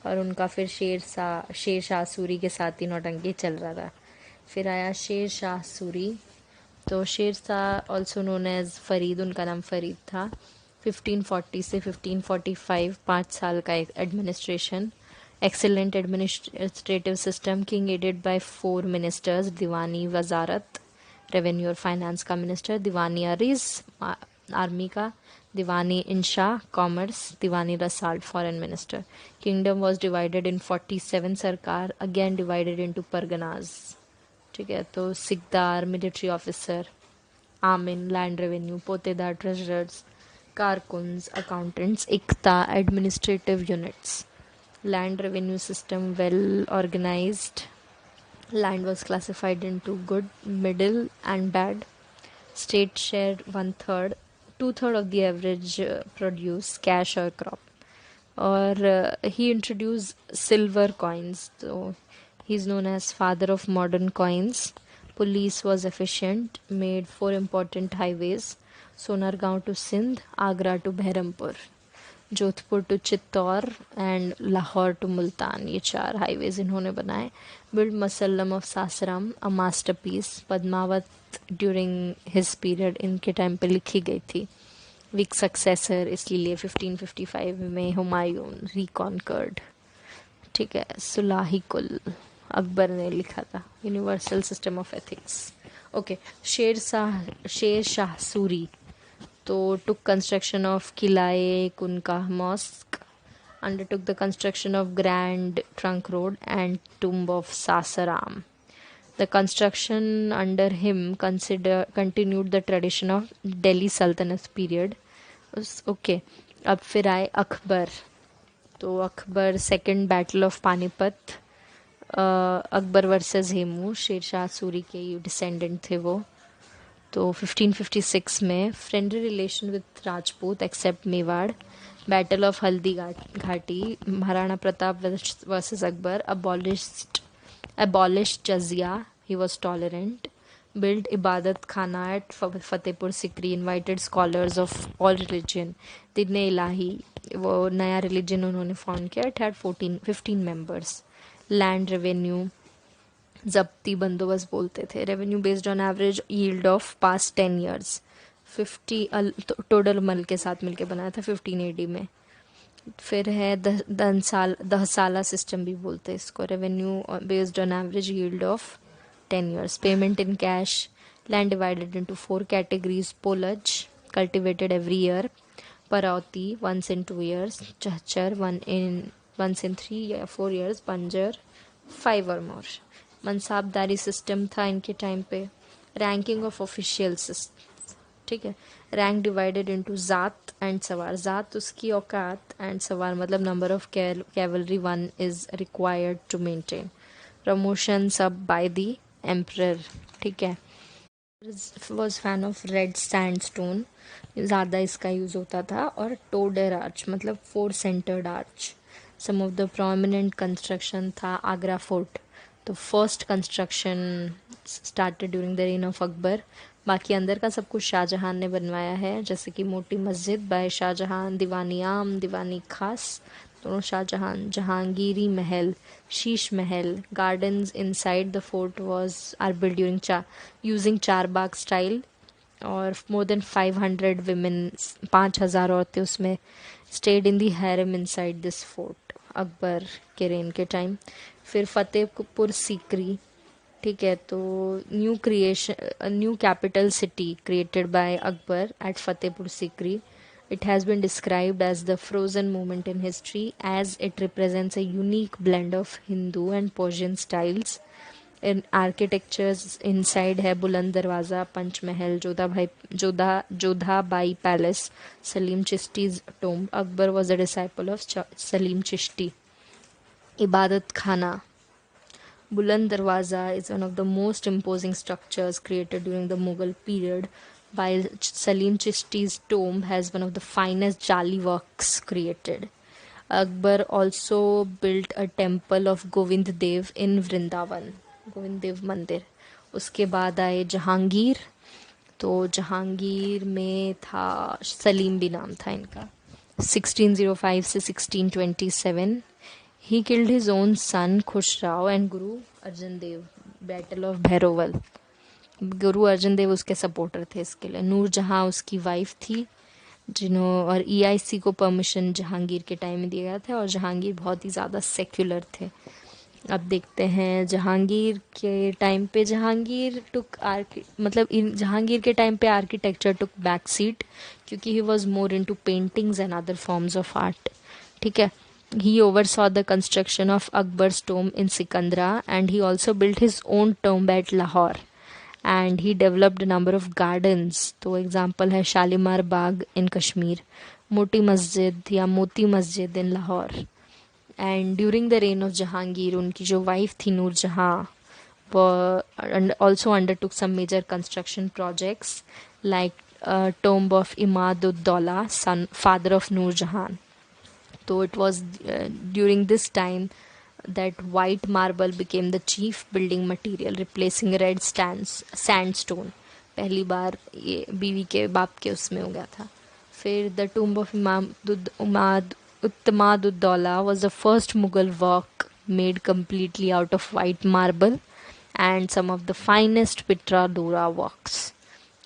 और उनका फिर शेर शाह सूरी के साथ ही नौटंकी चल रहा था. फिर आया शेर शाह सूरी. तो Sher Shah also known as Farid, उनका नाम फरीद था. 1540 से 1545 5 साल का administration. Excellent administrative system. King aided by 4 ministers. दीवानी वजारत, रेवेन्यू और फाइनेंस का मिनिस्टर. दीवानी अरीज, आर्मी का. दीवानी इंशा, कॉमर्स. दीवानी रसाल्ट, foreign minister. Kingdom was divided in 47 सरकार, अगेन डिवाइडेड इनटू परगनाज. ठीक है. तो सिकदार, मिलिट्री ऑफिसर. आमिन, लैंड रेवेन्यू. पोतेदार, ट्रेजरर्स. कारकुन्स, अकाउंटेंट्स. इक्ता, administrative units. Land revenue system well organized. Land was classified into good, middle and bad. State shared 1/3, 2/3 of the average produce, cash or crop. Or he introduced silver coins. So he's known as father of modern coins. Police was efficient. Made 4 important highways. Sonargaon to Sindh, Agra to Behrampur, Jodhpur to Chittor and Lahore to Multan. ये 4 highways इन्होंने बनाए. Build mausoleum of Sasaram, a masterpiece. Padmavat during his period इनके time पे लिखी गई थी. Week successor, इसलिए 1555 में हुमायूं रिकॉन्कर्ड. ठीक है. सुलाही कुल अकबर ने लिखा था. Universal system of ethics. Okay. Sher Shah Suri तो took construction of Kilae Kunka Mosque, undertook the construction of Grand Trunk Road and Tomb of Sasaram. The construction under him continued the tradition of Delhi Sultanate period. Okay. अब फिर आए अकबर. तो Akbar, second battle of Panipat. Akbar versus Hemu, Sher Shah Suri के descendant थे वो. तो 1556 में friendly relation with Rajput except Mewar. Battle of Haldi Ghati. Maharana Pratap versus Akbar. abolished जजिया. He was tolerant. Build Ibadat Khana at Fatehpur Sikri. Invited scholars of all religion. Din Ilahi, वो नया रिलीजन उन्होंने फाउंड किया. It had 15 members. Land revenue, Zabti Bandobast बोलते थे. Revenue based on average yield of past 10 years. 50 Todar Mal के साथ मिलके बनाया था 15 AD में. फिर है दहसाला सिस्टम भी बोलते हैं इसको. Revenue based on average yield of 10 years. Payment in cash. Land divided into 4 categories. Polaj, cultivated every year. Parauti, once in 2 years. Chachar, once in 3 या 4 years. बंजर, 5 or more. मनसाबदारी सिस्टम था इनके टाइम पे. Ranking of officials. ठीक है. Rank divided into zat and sawar. Zat उसकी औकात, and sawar मतलब number of cavalry one is required to maintain. Promotion सब बाय द एम्परर. ठीक है. Was fan of red sandstone, ज़्यादा इसका यूज़ होता था. और टोडर आर्च मतलब 4 centered arch. Some of the prominent construction था आगरा फोर्ट. तो first construction started during the reign of Akbar. बाकी अंदर का सब कुछ शाहजहां ने बनवाया है, जैसे कि मोटी मस्जिद बाय शाहजहां, दीवानी आम, दीवानी खास दोनों शाहजहां, जहांगीरी महल, Sheesh Mahal, gardens inside the fort are built during using Charbagh style, और मोर देन 500 women, 5,000 औरतें उसमें stayed in the harem inside this fort Akbar के रेन के टाइम। फिर फतेहपुर सीकरी, ठीक है, तो new capital city created by Akbar at Fatehpur Sikri. It has been described as the frozen moment in history as it represents a unique blend of Hindu and Persian styles. In architectures inside है बुलंद Darwaza, Panch Mahal, Jodha Bai palace, Salim Chishti's tomb. Akbar was a disciple of Salim Chishti. इबादत खाना, Buland Darwaza is one of the most imposing structures created during the Mughal period, while Salim Chishti's tomb has one of the finest jali works created. Akbar also built a temple of Govind Dev in Vrindavan, Govind Dev मंदिर। उसके बाद आए जहांगीर, तो जहांगीर में था, सलीम भी नाम था इनका। 1605 से 1627 he killed his own son Khusrau and Guru Arjan Dev, battle of भैरोवल। गुरु अर्जन देव उसके सपोर्टर थे इसके लिए। नूरजहां उसकी वाइफ थी, और EIC को परमिशन जहांगीर के टाइम में दिया गया था, और जहांगीर बहुत ही ज़्यादा सेक्युलर थे। अब देखते हैं जहांगीर के टाइम पे, जहांगीर के टाइम पे आर्किटेक्चर टुक बैक सीट, क्योंकि he was more into paintings and other forms of art, ठीक है। He oversaw the construction of Akbar's tomb in Sikandra, and he also built his own tomb at Lahore, and he developed a number of gardens. तो example है शालीमार बाग इन कश्मीर, मोटी मस्जिद या Moti Masjid in Lahore. And during the reign of Jahangir, उनकी जो wife थी Noor Jahan, also undertook some major construction projects like tomb of Imad-ud-Dawla, father of Noor Jahan. So it was during this time that white marble became the chief building material, replacing red sandstone. पहली बार ये बीवी के बाप के उसमें हो गया था। फिर the tomb of Uttamad-ud-Dawla was the first Mughal work made completely out of white marble and some of the finest Pitra Dora works.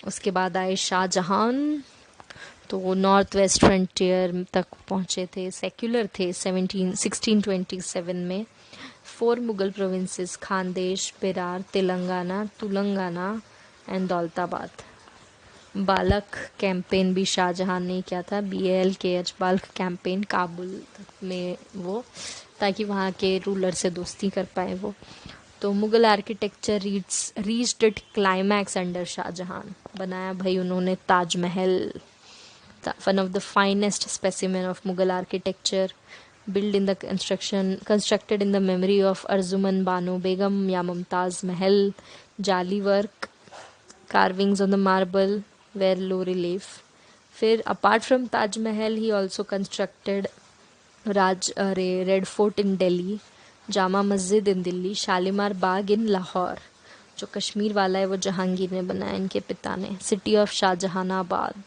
उसके बाद आए शाहजहां, तो नॉर्थ वेस्ट फ्रंटियर तक पहुँचे थे, सेक्युलर थे। 1627 में 4 मुगल प्रोविंसेस, खानदेश, पेरार, तेलंगाना एंड दौलताबाद। बालक कैंपेन भी शाहजहां ने किया था, BALKH बाल्क कैंपेन, काबुल में वो, ताकि वहाँ के रूलर से दोस्ती कर पाए वो। तो Mughal architecture reached it climax under Shahjahan. बनाया भाई उन्होंने Taj Mahal, one of the finest specimen of Mughal architecture, constructed in the memory of Arzuman Banu Begum ya Mumtaz Mahal. Jali work, carvings on the marble were low relief. Fir, apart from Taj Mahal, he also constructed Red Fort in Delhi, Jama Masjid in Delhi, Shalimar Bagh in Lahore. जो कश्मीर वाला है वो जहांगीर ने बनाया, इनके पिता ने। City of Shahjahanabad,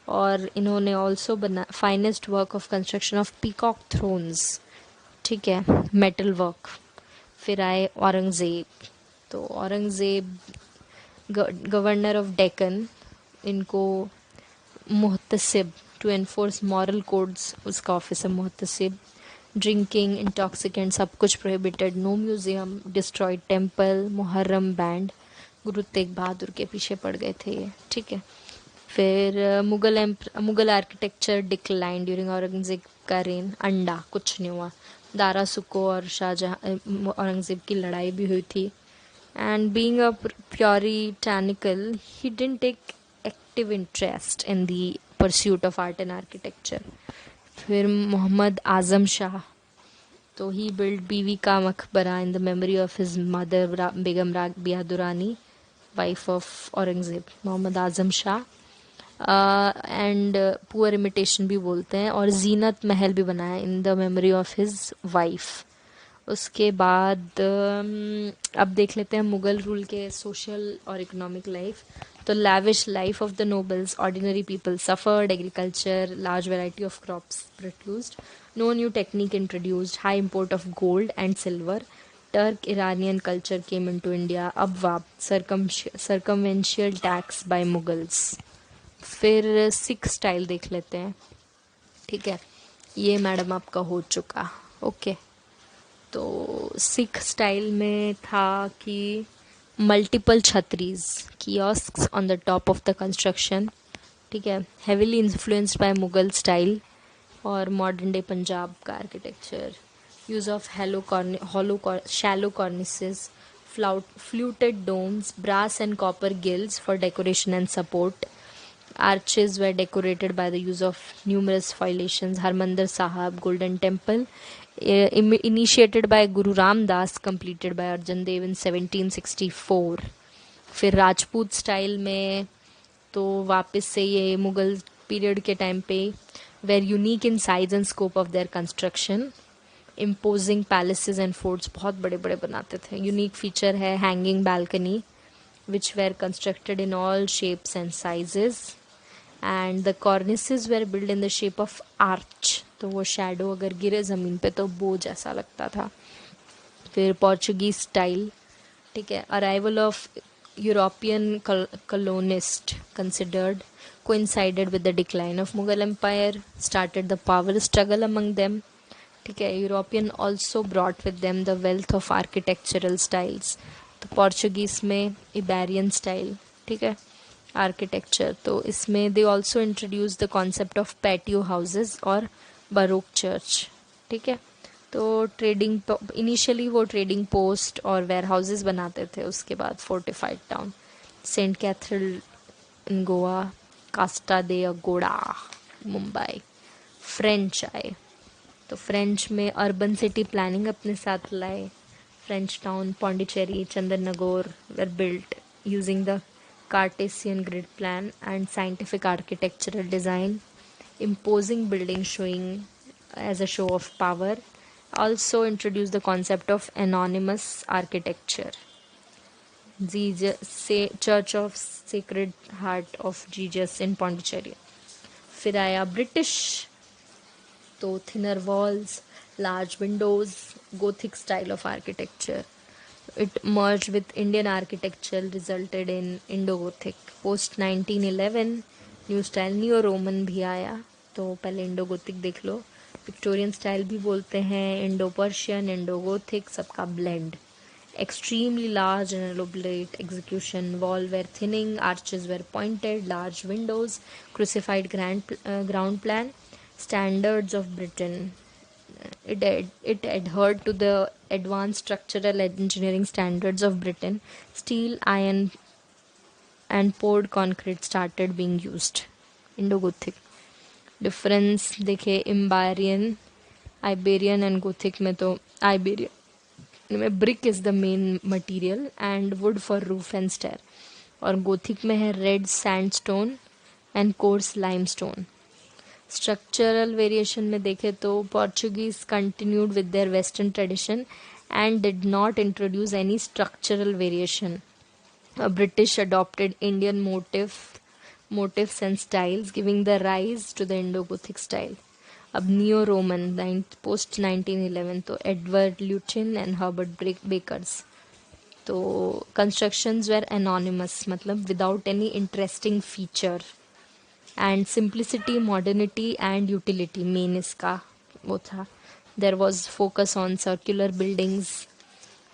और इन्होंने ऑल्सो बना finest work of construction of peacock thrones, ठीक है, मेटल वर्क। फिर आए औरंगज़ेब, तो औरंगज़ेब गवर्नर ऑफ डेक्कन, इनको मुहतसिब, टू एनफोर्स मॉरल कोड्स, उसका ऑफिस है मुहतसिब। ड्रिंकिंग, इंटॉक्सिकेंट, सब कुछ prohibited. No museum, destroyed temple, Muharram band, Guru Tegh बहादुर के पीछे पड़ गए थे ये, ठीक है। फिर Mughal architecture decline during Aurangzeb का रेन, अंडा कुछ नहीं हुआ। दारा सुको और शाहजहां औरंगज़ेब की लड़ाई भी हुई थी। And being a puritanical, he didn't take active interest in the pursuit of art and architecture. फिर मोहम्मद आज़म शाह, तो ही build Bibi ka Maqbara in the memory of his mother Begum Bahadurani, wife of Aurangzeb, Mohammad Azam Shah. And poor imitation भी बोलते हैं। और जीनत महल भी बनाया in the memory of his wife. उसके बाद अब देख लेते हैं मुगल रूल के सोशल और इकोनॉमिक लाइफ। तो lavish life of the nobles, ordinary people suffered, agriculture, large variety of crops produced, no new technique introduced, high import of gold and silver, Turk Iranian culture came into India, abwab, circumventional tax by Mughals। फिर Sikh style देख लेते हैं। ठीक है, ये madam आपका हो चुका। ओके, तो सिख स्टाइल में था कि मल्टीपल छतरीज, kiosks on the top of the construction. ठीक है, heavily influenced by Mughal style और मॉडर्न डे पंजाब का architecture, use of shallow cornices, fluted domes, brass and copper gills for decoration and support. Arches were decorated by the use of numerous foliations. Harmandir Sahib Golden Temple, initiated by Guru Ram Das, completed by Arjan Dev in 1764. फिर Rajput style में तो वापस से ये Mughal period के time पे were unique in size and scope of their construction. Imposing palaces and forts, बहुत बड़े बड़े बनाते थे। यूनिक फीचर है hanging balcony which were constructed in all shapes and sizes, and the cornices were build in the shape of arch, तो वो shadow अगर गिरे ज़मीन पे तो बो जैसा लगता था। फिर पोर्चुगीज स्टाइल, ठीक है, arrival of European colonist considered coincided with the decline of Mughal empire, started the power struggle among them। ठीक है, European also brought with them the wealth of architectural styles. तो पोर्चुगीज में Iberian style, ठीक है, architecture, तो इसमें दे also introduce the concept of patio houses और baroque church. ठीक है, तो ट्रेडिंग, इनिशियली वो ट्रेडिंग पोस्ट और वेयर हाउसेस बनाते थे, उसके बाद फोर्टिफाइड टाउन, सेंट कैथरीन इन गोवा, कास्टा दे अगोड़ा मुंबई। फ्रेंच आए, तो फ्रेंच में अर्बन सिटी प्लानिंग अपने साथ लाए। French town Pondicherry, Chandernagore were built using the Cartesian grid plan and scientific architectural design, imposing buildings showing as a show of power. Also introduced the concept of anonymous architecture. Church of Sacred Heart of Jesus in Pondicherry। फिर आया British, तो thinner walls, large windows, Gothic style of architecture. It merged with Indian architecture, resulted in Indo-Gothic. Post 1911 new style neo Roman भी आया, तो पहले Indo Gothic देख लो। Victorian style भी बोलते हैं, इंडो पर्शियन, इंडो गोथिक, सबका blend. Extremely large and elaborate execution, wall were thinning, arches were pointed, large windows, crucified ground plan, standards of Britain. It adhered to the advanced structural engineering standards of Britain. Steel, iron, and poured concrete started being used. Indo-Gothic difference देखे, Iberian and Gothic में तो Iberian में brick is the main material and wood for roof and stair, और Gothic में है red sandstone and coarse limestone. Structural variation में देखे तो Portuguese continued with their western tradition and did not introduce any structural variation. British adopted Indian motifs and styles, giving the rise to the Indo-Gothic style. अब neo Roman post 1911, तो Edward Lutyens and Herbert Bakers. तो constructions were anonymous, मतलब without any interesting feature, and simplicity, modernity and utility main इसका वो था। There was focus on circular buildings,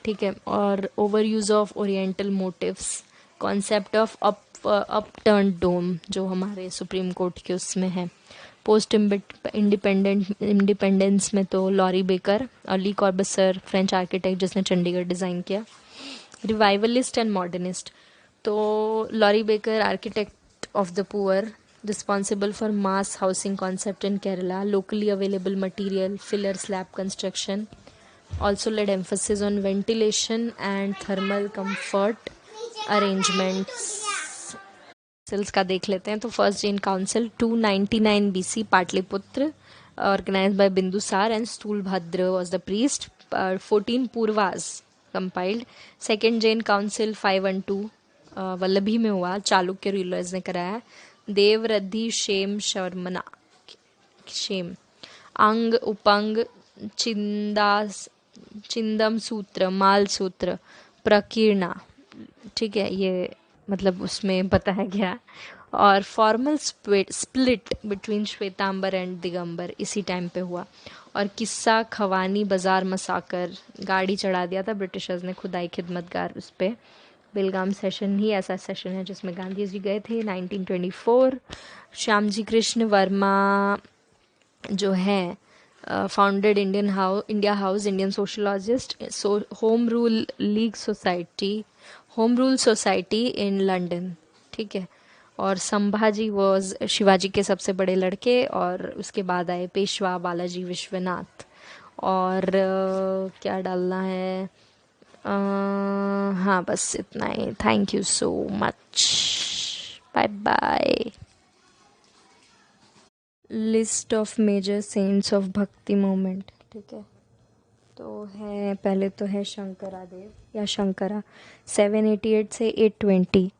ठीक है, और over use of oriental motives, concept of upturn dome जो हमारे सुप्रीम कोर्ट के उसमें है। पोस्ट इंडिपेंडेंस में तो लॉरी बेकर और ली कॉर्बसर, फ्रेंच आर्किटेक्ट जिसने चंडीगढ़ डिज़ाइन किया। रिवाइवलिस्ट एंड मॉडर्निस्ट, तो Laurie Baker architect of the poor, responsible for mass housing concept in Kerala, locally available material, filler slab construction, also laid emphasis on ventilation and thermal comfort arrangements। Councils का देख लेते हैं, तो first Jan council 299 BC Pataliputra, organized by Bindusar, and Stulbhadra was the priest. 14 Purvas compiled. Second Jain Council 512 Vallabhi में हुआ, Chalukya rulers ने कराया. देवरद्धि Shem शर्मना Shem अंग उपंग चिंदास चिंदम सूत्र माल सूत्र प्रकीर्णा. ठीक है, ये मतलब उसमें बताया गया. और formal split between Shvetambara and Digambara इसी टाइम पे हुआ. और किस्सा खवानी बाजार मसाकर, गाड़ी चढ़ा दिया था ब्रिटिशर्स ने, खुदाई खिदमतगार उस पर. बेलगाम सेशन ही ऐसा सेशन है जिसमें गांधी जी गए थे 1924. श्यामजी कृष्ण वर्मा जो है founded India house, Indian sociologist, home rule league society, home rule society in London. ठीक है. और संभाजी वॉज शिवाजी के सबसे बड़े लड़के. और उसके बाद आए पेशवा बालाजी विश्वनाथ. और क्या डालना है, हाँ बस इतना ही. Thank you so much, bye bye. List of major saints of bhakti movement. ठीक है, तो है पहले तो है शंकरादेव या शंकरा 788 से 820.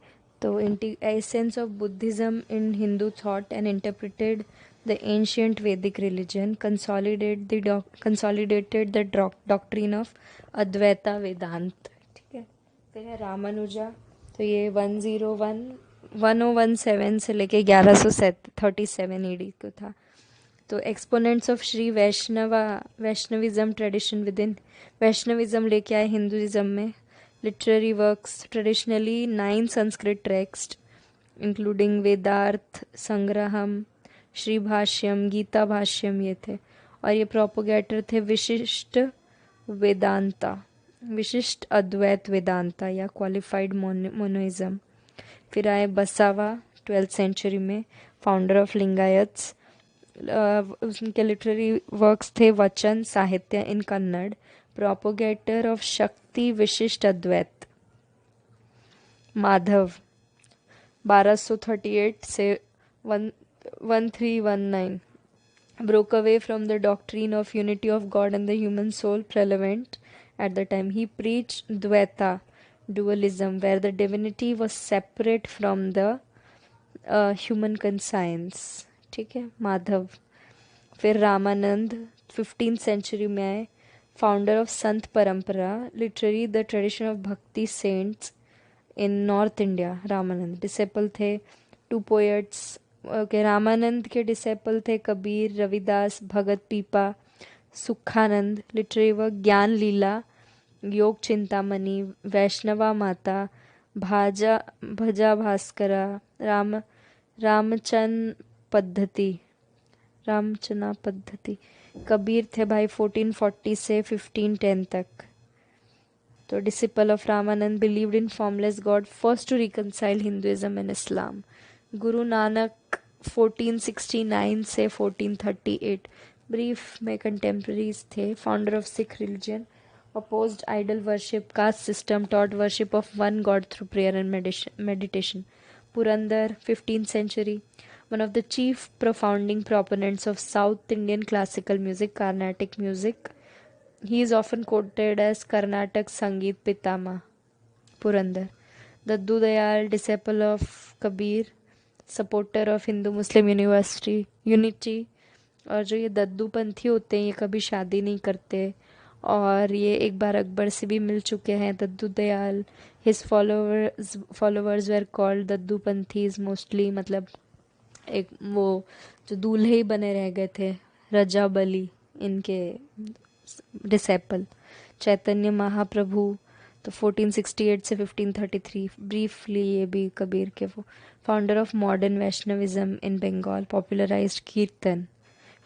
तो essence of Buddhism in Hindu thought and interpreted the ancient Vedic religion, consolidated the doctrine of Advaita Vedanta. ठीक है. फिर है रामानुजा, तो ये 1017 से लेके 1137 ईडी को था. तो exponents of Shri Vaishnavism tradition within Vaishnavism लेके आए हिंदुइज्म में. Literary works traditionally 9 Sanskrit text including Vedartha Sangraham, Shri Bhashyam, Gita Bhashyam, ये थे. और ये प्रोपोगेटर थे विशिष्ट वेदांता, विशिष्ट अद्वैत वेदांता या क्वालिफाइड मोनोइज्म. फिर आए बसावा 12th सेंचुरी में, फाउंडर ऑफ लिंगायत्स. उनके लिटरेरी वर्क्स थे वचन साहित्य इन कन्नड़. प्रोपोगेटर ऑफ शक्ति विशिष्ट अद्वैत. माधव 1238 से 1319 broke away from the doctrine of unity of God and the human soul prevalent at the time. He preached Dvaita, dualism, where the divinity was separate from the human conscience. ठीक है, माधव. फिर Ramanand 15th century में आए, founder of संत परंपरा. Literary the tradition of भक्ति saints in north India. Ramanand disciple थे 2 poets. Okay, Ramanand के disciple थे कबीर, रविदास, भगत पीपा, सुखानंद. लिटरेरी वर्क ज्ञान लीला, योग चिंतामणि, वैष्णवा माता, भजा भास्करा, रामचना पद्धति. कबीर थे भाई 1440 से 1510 तक. तो disciple of Ramananda, believed in formless god, first to reconcile Hinduism and Islam. Guru Nanak 1469 से 1438. ब्रीफ में कंटेम्प्रेरीज थे. Founder of Sikh religion, opposed idol worship, caste system, taught worship of one god through prayer and meditation. Purandar 15th century, one of the chief profounding proponents of South Indian classical music, Carnatic music. He is often quoted as Karnataka Sangeet Pitama. Purandar. Daddu Dayal, disciple of Kabir, supporter of Hindu Muslim unity. और जो ये दद्दू पंथी होते हैं ये कभी शादी नहीं करते, और ये एक बार अकबर से भी मिल चुके हैं. Dadu Dayal, his followers were called Dadu पंथीज मोस्टली, मतलब एक वो जो दूल्हे ही बने रह गए थे, रजा बली इनके डिसेपल. चैतन्य महाप्रभु तो 1468 से 1533. ब्रीफली ये भी कबीर के वो. Founder of modern Vaishnavism in Bengal, popularized kirtan.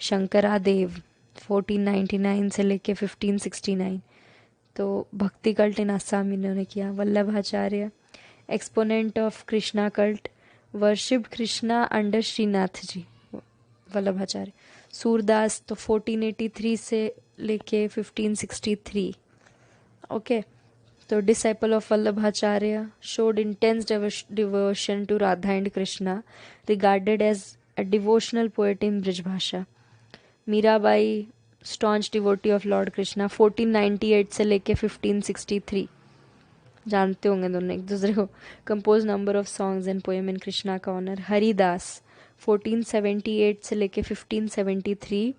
Sankardev 1499 से लेके 1569. तो भक्ति कल्ट इन आसाम इन्होंने किया. Vallabhacharya, exponent of Krishna cult, worship Krishna under Shrinath ji. Vallabhacharya. Surdas तो 1483 से लेके 1563. ओके, तो disciple of Vallabhacharya, showed intense devotion to Radha and Krishna, regarded as a devotional poet in Brij Bhasha. Mirabai staunch devotee of Lord Krishna, 1498 से लेके 1563, जानते होंगे दोनों एक दूसरे को। Compose number of songs and poem in Krishna का ऑनर। हरिदास 1478 से लेके 1573,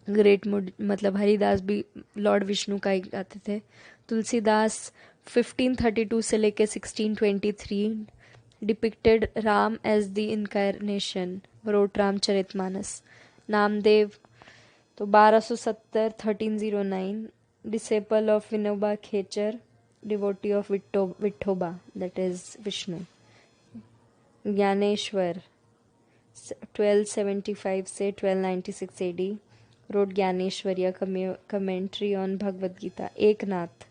ग्रेट मतलब हरिदास भी लॉर्ड विष्णु का ही गाते थे। तुलसीदास 1532 से लेके 1623, depicted Ram as the incarnation, wrote Ramcharitmanas. Namdev तो 1270 1309, disciple of Vinoba Khechar, devotee of Vithoba that is Vishnu. Dnyaneshwar 1275 से 1296 AD, wrote Gyaneshwarya commentary on Bhagavad Gita. Eknath,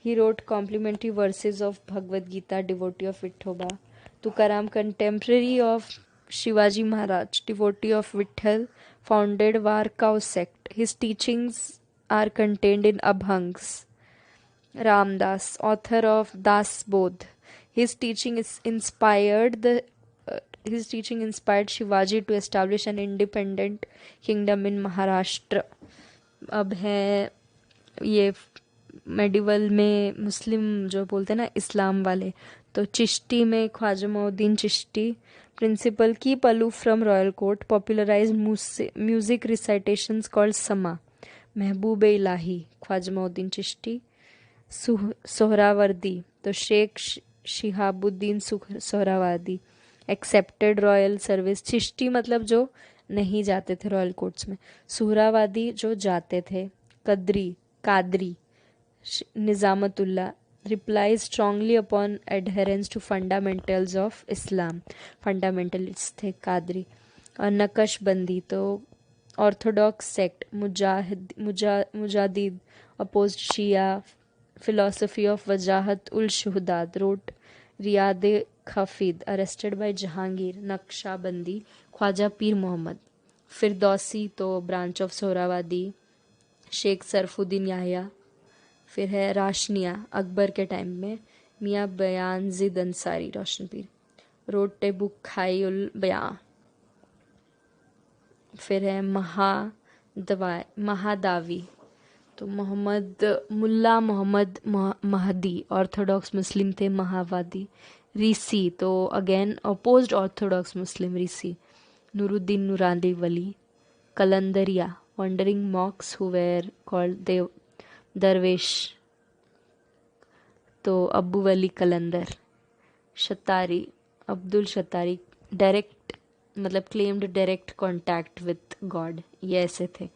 he wrote complimentary verses of Bhagavad Gita, devotee of Vithoba. Tukaram, contemporary of Shivaji Maharaj, devotee of Vitthal, founded Varkau sect. His teachings are contained in Abhangs. Ramdas, author of Das Bodh. His teaching inspired Shivaji to establish an independent kingdom in Maharashtra. अब है ये medieval में मुस्लिम जो बोलते हैं ना इस्लाम वाले, तो चिश्ती में Khwaja Moinuddin Chishti, principle keep aloof from royal court, popularize music recitations called sama, Mehboob Ilahi Khwaja Moinuddin Chishti. Suhrawardi तो Sheikh Shihabuddin Suhrawardi, accepted royal service. Chishti मतलब जो नहीं जाते थे रॉयल कोर्ट्स में, सुहरावादी जो जाते थे। Qadri Nizamatullah, reply strongly upon adherence to fundamentals of Islam, fundamentalist थे कादरी। और नक्शबंदी तो orthodox sect, Mujaddid opposed Shia philosophy of Wajahat ul Shuhdat, wrote Riyad Khafid, arrested by Jahangir। Naqshbandi Khwaja Pir Mohammad. Firdausi तो ब्रांच ऑफ सोहरावादी, शेख सरफुद्दीन याहिया। फिर है राशनिया अकबर के टाइम में, मियाँ बयान जिद अंसारी रोशन पीर, रोट ए बुक खाई उल बयां। फिर है महादावी तो मुल्ला मोहम्मद महदी, ऑर्थोडॉक्स मुस्लिम थे, महावादी। रीसी तो again opposed orthodox Muslim, Rishi. Nuruddin Noorani Wali. Qalandariya, wandering monks who were called dervish, तो अबू वली कलंदर। शतारी अब्दुल शतारी, डायरेक्ट मतलब claimed direct contact with God, ये ऐसे थे।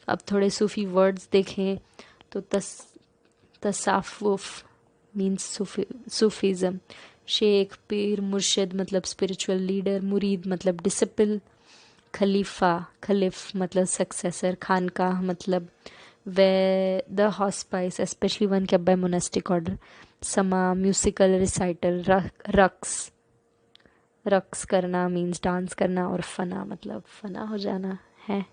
अब थोड़े सूफ़ी वर्ड्स देखें तो तसाफुफ मीन्स सूफीज़म, शेख पीर मुर्शिद मतलब स्पिरिचुअल लीडर, मुरीद मतलब डिसिपल, खलीफ मतलब सक्सेसर, खानकाह मतलब were the hospice especially one kept by monastic order, sama musical recital, raqs करना मीन्स डांस करना, और फना मतलब फना हो जाना है।